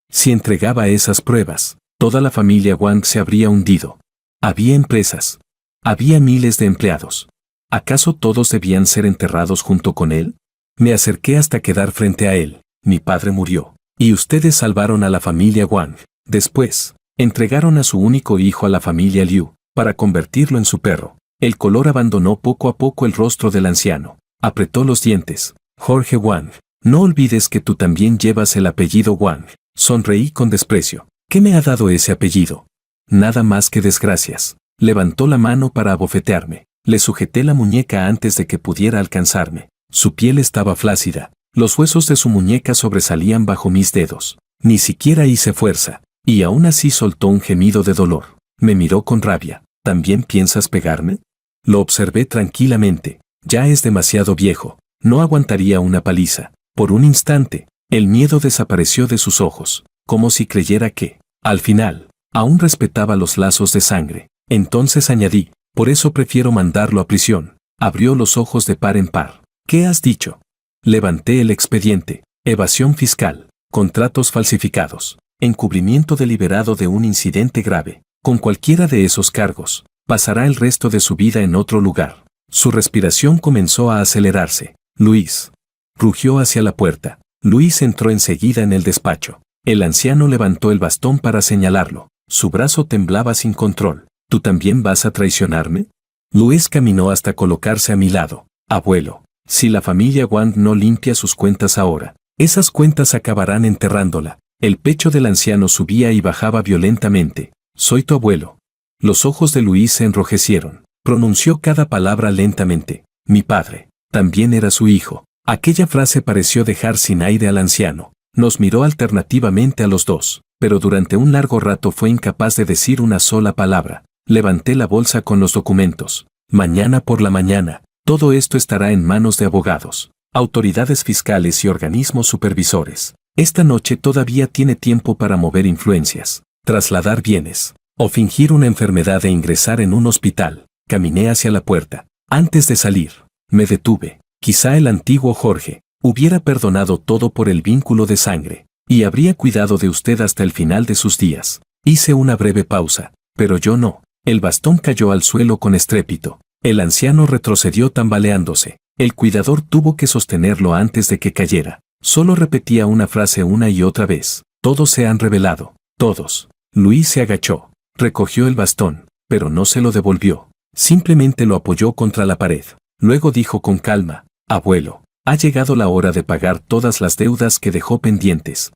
Si entregaba esas pruebas, toda la familia Wang se habría hundido. Había empresas. Había miles de empleados. ¿Acaso todos debían ser enterrados junto con él? Me acerqué hasta quedar frente a él. Mi padre murió. Y ustedes salvaron a la familia Wang. Después, entregaron a su único hijo a la familia Liu, para convertirlo en su perro. El color abandonó poco a poco el rostro del anciano. Apretó los dientes. Jorge Wang, no olvides que tú también llevas el apellido Wang. Sonreí con desprecio. ¿Qué me ha dado ese apellido? Nada más que desgracias. Levantó la mano para abofetearme. Le sujeté la muñeca antes de que pudiera alcanzarme. Su piel estaba flácida. Los huesos de su muñeca sobresalían bajo mis dedos. Ni siquiera hice fuerza, y aún así soltó un gemido de dolor. Me miró con rabia. ¿También piensas pegarme? Lo observé tranquilamente. Ya es demasiado viejo. No aguantaría una paliza. Por un instante, el miedo desapareció de sus ojos, como si creyera que, al final, aún respetaba los lazos de sangre. Entonces añadí, por eso prefiero mandarlo a prisión. Abrió los ojos de par en par. ¿Qué has dicho? Levanté el expediente. Evasión fiscal, contratos falsificados, encubrimiento deliberado de un incidente grave. Con cualquiera de esos cargos, pasará el resto de su vida en otro lugar. Su respiración comenzó a acelerarse. Luis. Rugió hacia la puerta. Luis entró enseguida en el despacho. El anciano levantó el bastón para señalarlo. Su brazo temblaba sin control. ¿Tú también vas a traicionarme? Luis caminó hasta colocarse a mi lado. Abuelo, si la familia Wang no limpia sus cuentas ahora, esas cuentas acabarán enterrándola. El pecho del anciano subía y bajaba violentamente. Soy tu abuelo. Los ojos de Luis se enrojecieron. Pronunció cada palabra lentamente. Mi padre también era su hijo. Aquella frase pareció dejar sin aire al anciano. Nos miró alternativamente a los dos, pero durante un largo rato fue incapaz de decir una sola palabra. Levanté la bolsa con los documentos. Mañana por la mañana, todo esto estará en manos de abogados, autoridades fiscales y organismos supervisores. Esta noche todavía tiene tiempo para mover influencias, trasladar bienes, o fingir una enfermedad e ingresar en un hospital. Caminé hacia la puerta. Antes de salir, me detuve. Quizá el antiguo Jorge hubiera perdonado todo por el vínculo de sangre, y habría cuidado de usted hasta el final de sus días. Hice una breve pausa, pero yo no. El bastón cayó al suelo con estrépito. El anciano retrocedió tambaleándose. El cuidador tuvo que sostenerlo antes de que cayera. Solo repetía una frase una y otra vez. Todos se han revelado. Todos. Luis se agachó. Recogió el bastón, pero no se lo devolvió. Simplemente lo apoyó contra la pared. Luego dijo con calma, abuelo, ha llegado la hora de pagar todas las deudas que dejó pendientes.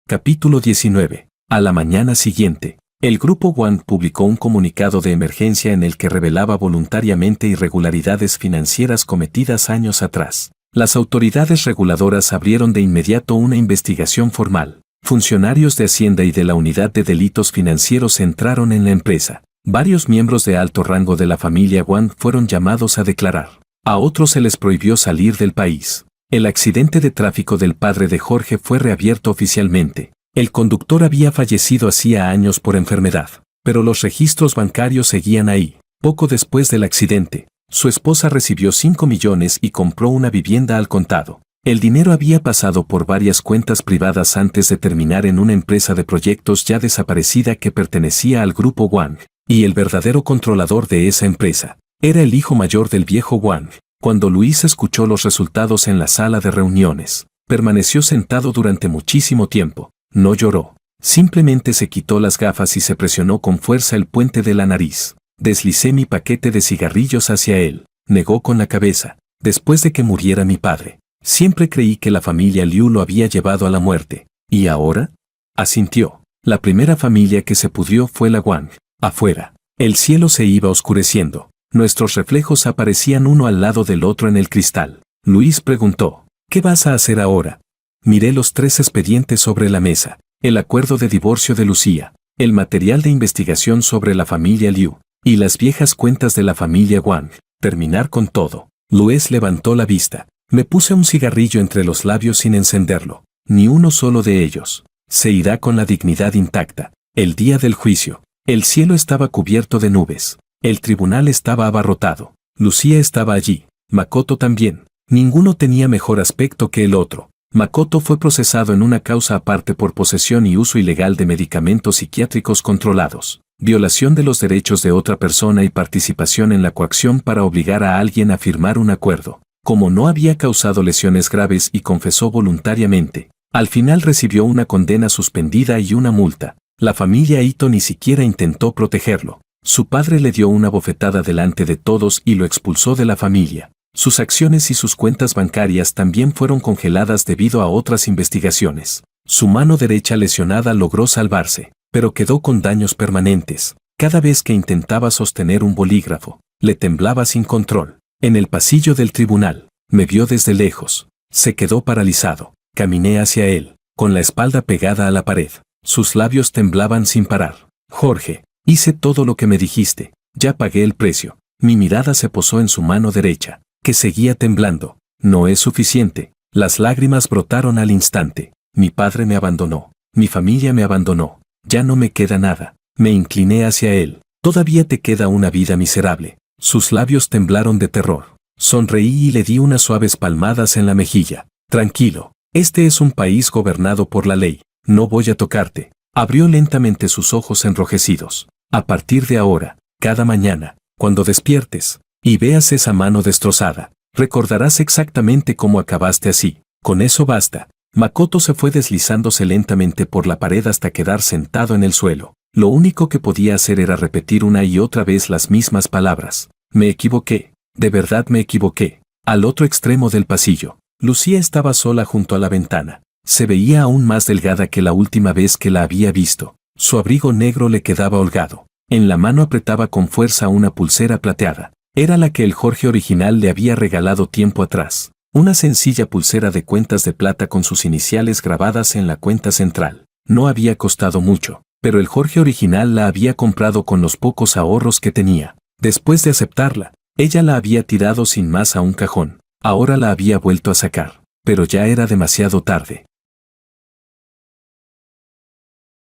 Capítulo 19. A la mañana siguiente, el grupo Wang publicó un comunicado de emergencia en el que revelaba voluntariamente irregularidades financieras cometidas años atrás. Las autoridades reguladoras abrieron de inmediato una investigación formal. Funcionarios de Hacienda y de la Unidad de Delitos Financieros entraron en la empresa. Varios miembros de alto rango de la familia Wang fueron llamados a declarar. A otros se les prohibió salir del país. El accidente de tráfico del padre de Jorge fue reabierto oficialmente. El conductor había fallecido hacía años por enfermedad, pero los registros bancarios seguían ahí. Poco después del accidente, su esposa recibió 5 millones y compró una vivienda al contado. El dinero había pasado por varias cuentas privadas antes de terminar en una empresa de proyectos ya desaparecida que pertenecía al grupo Wang, y el verdadero controlador de esa empresa era el hijo mayor del viejo Wang. Cuando Luis escuchó los resultados en la sala de reuniones, permaneció sentado durante muchísimo tiempo. No lloró. Simplemente se quitó las gafas y se presionó con fuerza el puente de la nariz. Deslicé mi paquete de cigarrillos hacia él. Negó con la cabeza. Después de que muriera mi padre, siempre creí que la familia Liu lo había llevado a la muerte. ¿Y ahora? Asintió. La primera familia que se pudrió fue la Wang. Afuera, el cielo se iba oscureciendo. Nuestros reflejos aparecían uno al lado del otro en el cristal. Luis preguntó, ¿qué vas a hacer ahora? Miré los 3 expedientes sobre la mesa. El acuerdo de divorcio de Lucía, el material de investigación sobre la familia Liu, y las viejas cuentas de la familia Wang. Terminar con todo. Luis levantó la vista. Me puse un cigarrillo entre los labios sin encenderlo. Ni uno solo de ellos. Se irá con la dignidad intacta. El día del juicio. El cielo estaba cubierto de nubes. El tribunal estaba abarrotado. Lucía estaba allí. Makoto también. Ninguno tenía mejor aspecto que el otro. Makoto fue procesado en una causa aparte por posesión y uso ilegal de medicamentos psiquiátricos controlados, violación de los derechos de otra persona y participación en la coacción para obligar a alguien a firmar un acuerdo. Como no había causado lesiones graves y confesó voluntariamente, al final recibió una condena suspendida y una multa. La familia Ito ni siquiera intentó protegerlo. Su padre le dio una bofetada delante de todos y lo expulsó de la familia. Sus acciones y sus cuentas bancarias también fueron congeladas debido a otras investigaciones. Su mano derecha lesionada logró salvarse, pero quedó con daños permanentes. Cada vez que intentaba sostener un bolígrafo, le temblaba sin control. En el pasillo del tribunal, me vio desde lejos. Se quedó paralizado. Caminé hacia él, con la espalda pegada a la pared. Sus labios temblaban sin parar. Jorge, hice todo lo que me dijiste. Ya pagué el precio. Mi mirada se posó en su mano derecha, que seguía temblando. No es suficiente. Las lágrimas brotaron al instante. Mi padre me abandonó. Mi familia me abandonó. Ya no me queda nada. Me incliné hacia él. Todavía te queda una vida miserable. Sus labios temblaron de terror. Sonreí y le di unas suaves palmadas en la mejilla. Tranquilo. Este es un país gobernado por la ley. No voy a tocarte. Abrió lentamente sus ojos enrojecidos. A partir de ahora, cada mañana, cuando despiertes y veas esa mano destrozada, recordarás exactamente cómo acabaste así. Con eso basta. Makoto se fue deslizándose lentamente por la pared hasta quedar sentado en el suelo. Lo único que podía hacer era repetir una y otra vez las mismas palabras. Me equivoqué. De verdad me equivoqué. Al otro extremo del pasillo, Lucía estaba sola junto a la ventana. Se veía aún más delgada que la última vez que la había visto. Su abrigo negro le quedaba holgado. En la mano apretaba con fuerza una pulsera plateada. Era la que el Jorge original le había regalado tiempo atrás. Una sencilla pulsera de cuentas de plata con sus iniciales grabadas en la cuenta central. No había costado mucho, pero el Jorge original la había comprado con los pocos ahorros que tenía. Después de aceptarla, ella la había tirado sin más a un cajón. Ahora la había vuelto a sacar, pero ya era demasiado tarde.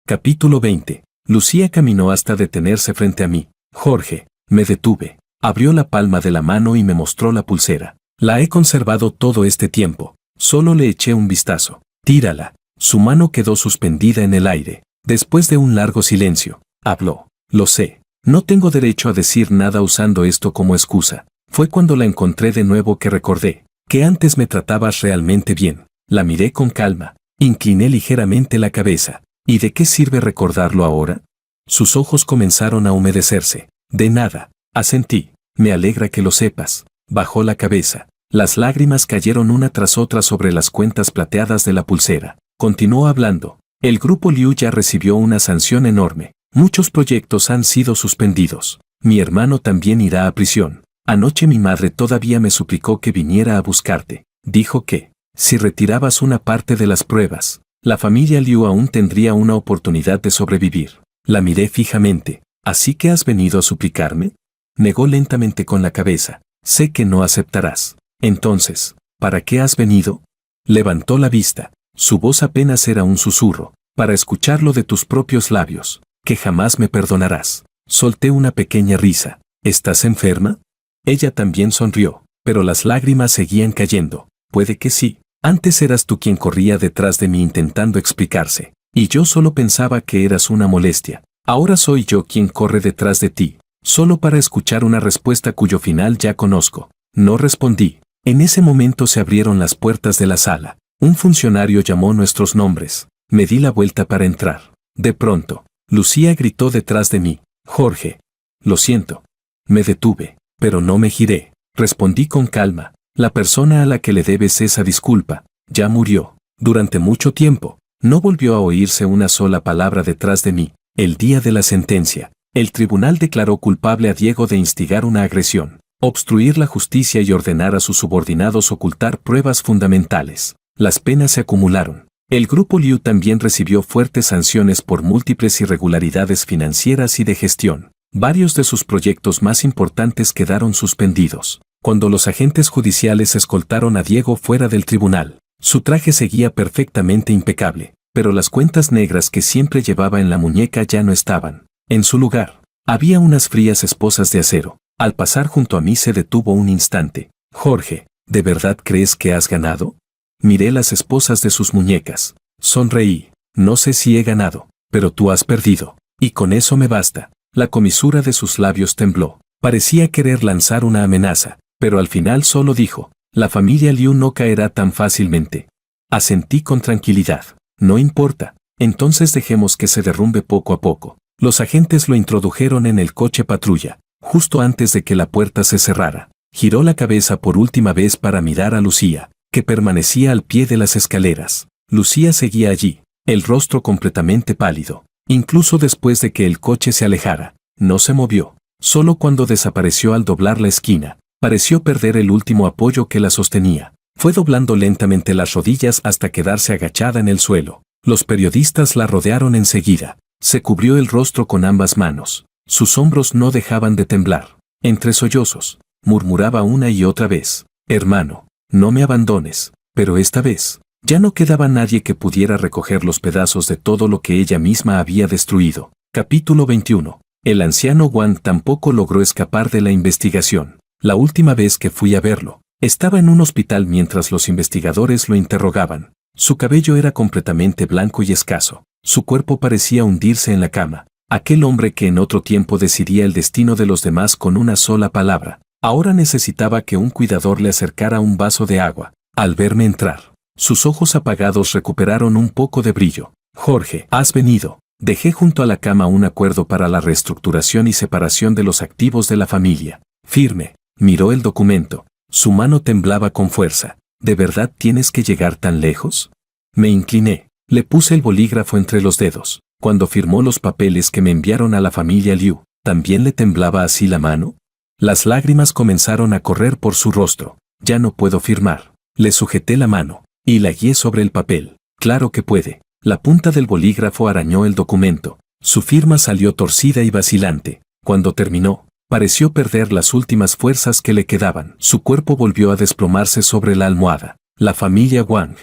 Capítulo 20. Lucía caminó hasta detenerse frente a mí. Jorge, me detuve. Abrió la palma de la mano y me mostró la pulsera. La he conservado todo este tiempo. Solo le eché un vistazo. Tírala. Su mano quedó suspendida en el aire. Después de un largo silencio, habló. Lo sé. No tengo derecho a decir nada usando esto como excusa. Fue cuando la encontré de nuevo que recordé que antes me tratabas realmente bien. La miré con calma. Incliné ligeramente la cabeza. ¿Y de qué sirve recordarlo ahora? Sus ojos comenzaron a humedecerse. De nada. Asentí. Me alegra que lo sepas. Bajó la cabeza. Las lágrimas cayeron una tras otra sobre las cuentas plateadas de la pulsera. Continuó hablando. El grupo Liu ya recibió una sanción enorme. Muchos proyectos han sido suspendidos. Mi hermano también irá a prisión. Anoche mi madre todavía me suplicó que viniera a buscarte. Dijo que, si retirabas una parte de las pruebas, la familia Liu aún tendría una oportunidad de sobrevivir. La miré fijamente. ¿Así que has venido a suplicarme? Negó lentamente con la cabeza. Sé que no aceptarás. Entonces, ¿para qué has venido? Levantó la vista. Su voz apenas era un susurro. Para escucharlo de tus propios labios. Que jamás me perdonarás. Solté una pequeña risa. ¿Estás enferma? Ella también sonrió, pero las lágrimas seguían cayendo. Puede que sí. Antes eras tú quien corría detrás de mí intentando explicarse. Y yo solo pensaba que eras una molestia. Ahora soy yo quien corre detrás de ti, solo para escuchar una respuesta cuyo final ya conozco. No respondí. En ese momento se abrieron las puertas de la sala. Un funcionario llamó nuestros nombres. Me di la vuelta para entrar. De pronto, Lucía gritó detrás de mí. Jorge. Lo siento. Me detuve, pero no me giré. Respondí con calma. La persona a la que le debes esa disculpa, ya murió. Durante mucho tiempo, no volvió a oírse una sola palabra detrás de mí. El día de la sentencia, el tribunal declaró culpable a Diego de instigar una agresión, obstruir la justicia y ordenar a sus subordinados ocultar pruebas fundamentales. Las penas se acumularon. El grupo Liu también recibió fuertes sanciones por múltiples irregularidades financieras y de gestión. Varios de sus proyectos más importantes quedaron suspendidos. Cuando los agentes judiciales escoltaron a Diego fuera del tribunal, su traje seguía perfectamente impecable, pero las cuentas negras que siempre llevaba en la muñeca ya no estaban. En su lugar, había unas frías esposas de acero. Al pasar junto a mí se detuvo un instante. Jorge, ¿de verdad crees que has ganado? Miré las esposas de sus muñecas. Sonreí. No sé si he ganado, pero tú has perdido. Y con eso me basta. La comisura de sus labios tembló. Parecía querer lanzar una amenaza, pero al final solo dijo, la familia Liu no caerá tan fácilmente. Asentí con tranquilidad. No importa, entonces dejemos que se derrumbe poco a poco. Los agentes lo introdujeron en el coche patrulla, justo antes de que la puerta se cerrara. Giró la cabeza por última vez para mirar a Lucía, que permanecía al pie de las escaleras. Lucía seguía allí, el rostro completamente pálido. Incluso después de que el coche se alejara, no se movió. Solo cuando desapareció al doblar la esquina, pareció perder el último apoyo que la sostenía. Fue doblando lentamente las rodillas hasta quedarse agachada en el suelo. Los periodistas la rodearon enseguida. Se cubrió el rostro con ambas manos. Sus hombros no dejaban de temblar. Entre sollozos, murmuraba una y otra vez, hermano, no me abandones. Pero esta vez, ya no quedaba nadie que pudiera recoger los pedazos de todo lo que ella misma había destruido. Capítulo 21. El anciano Wang tampoco logró escapar de la investigación. La última vez que fui a verlo, estaba en un hospital mientras los investigadores lo interrogaban. Su cabello era completamente blanco y escaso. Su cuerpo parecía hundirse en la cama. Aquel hombre que en otro tiempo decidía el destino de los demás con una sola palabra, ahora necesitaba que un cuidador le acercara un vaso de agua. Al verme entrar, sus ojos apagados recuperaron un poco de brillo. Jorge, ¿has venido? Dejé junto a la cama un acuerdo para la reestructuración y separación de los activos de la familia. Firme. Miró el documento. Su mano temblaba con fuerza. ¿De verdad tienes que llegar tan lejos? Me incliné. Le puse el bolígrafo entre los dedos. Cuando firmó los papeles que me enviaron a la familia Liu, ¿también le temblaba así la mano? Las lágrimas comenzaron a correr por su rostro. Ya no puedo firmar. Le sujeté la mano y la guié sobre el papel. Claro que puede. La punta del bolígrafo arañó el documento. Su firma salió torcida y vacilante. Cuando terminó, pareció perder las últimas fuerzas que le quedaban. Su cuerpo volvió a desplomarse sobre la almohada. La familia Wang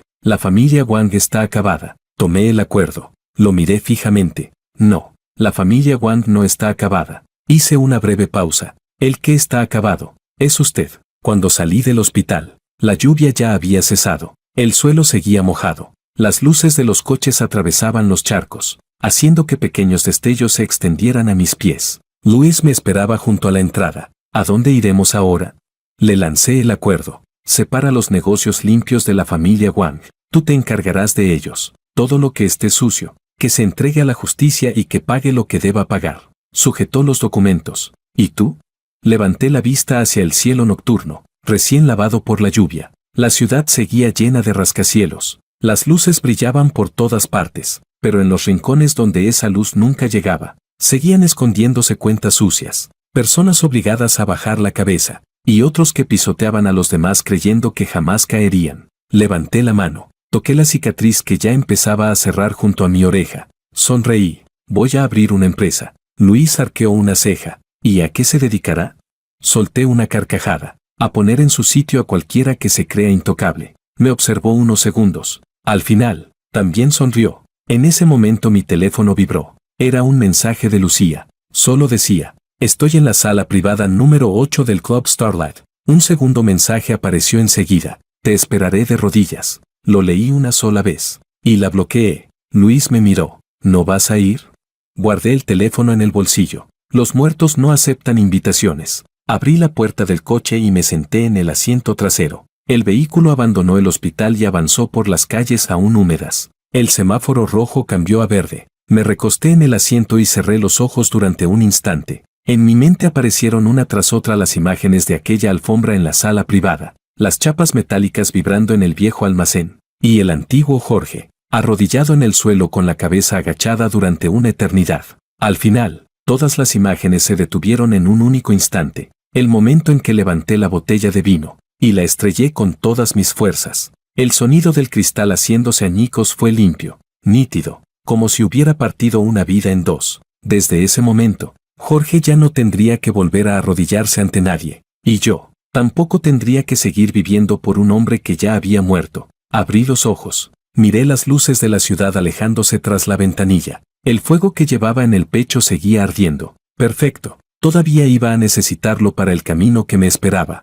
está acabada. Tomé el acuerdo. Lo miré fijamente. No, la familia Wang no está acabada. Hice una breve pausa. El que está acabado es usted. Cuando salí del hospital, la lluvia ya había cesado. El suelo seguía mojado. Las luces de los coches atravesaban los charcos, haciendo que pequeños destellos se extendieran a mis pies. Luis me esperaba junto a la entrada. ¿A dónde iremos ahora? Le lancé el acuerdo. Separa los negocios limpios de la familia Wang. Tú te encargarás de ellos. Todo lo que esté sucio, que se entregue a la justicia y que pague lo que deba pagar. Sujetó los documentos. ¿Y tú? Levanté la vista hacia el cielo nocturno, recién lavado por la lluvia. La ciudad seguía llena de rascacielos. Las luces brillaban por todas partes, pero en los rincones donde esa luz nunca llegaba, seguían escondiéndose cuentas sucias, personas obligadas a bajar la cabeza, y otros que pisoteaban a los demás creyendo que jamás caerían. Levanté la mano, toqué la cicatriz que ya empezaba a cerrar junto a mi oreja. Sonreí. Voy a abrir una empresa. Luis arqueó una ceja. ¿Y a qué se dedicará? Solté una carcajada. A poner en su sitio a cualquiera que se crea intocable. Me observó unos segundos. Al final, también sonrió. En ese momento mi teléfono vibró. Era un mensaje de Lucía. Solo decía: estoy en la sala privada número 8 del Club Starlight. Un segundo mensaje apareció enseguida. Te esperaré de rodillas. Lo leí una sola vez. Y la bloqueé. Luis me miró. ¿No vas a ir? Guardé el teléfono en el bolsillo. Los muertos no aceptan invitaciones. Abrí la puerta del coche y me senté en el asiento trasero. El vehículo abandonó el hospital y avanzó por las calles aún húmedas. El semáforo rojo cambió a verde. Me recosté en el asiento y cerré los ojos durante un instante. En mi mente aparecieron una tras otra las imágenes de aquella alfombra en la sala privada, las chapas metálicas vibrando en el viejo almacén, y el antiguo Jorge, arrodillado en el suelo con la cabeza agachada durante una eternidad. Al final, todas las imágenes se detuvieron en un único instante, el momento en que levanté la botella de vino, y la estrellé con todas mis fuerzas. El sonido del cristal haciéndose añicos fue limpio, nítido, como si hubiera partido una vida en dos. Desde ese momento, Jorge ya no tendría que volver a arrodillarse ante nadie, y yo, tampoco tendría que seguir viviendo por un hombre que ya había muerto. Abrí los ojos, miré las luces de la ciudad alejándose tras la ventanilla. El fuego que llevaba en el pecho seguía ardiendo. Perfecto, todavía iba a necesitarlo para el camino que me esperaba.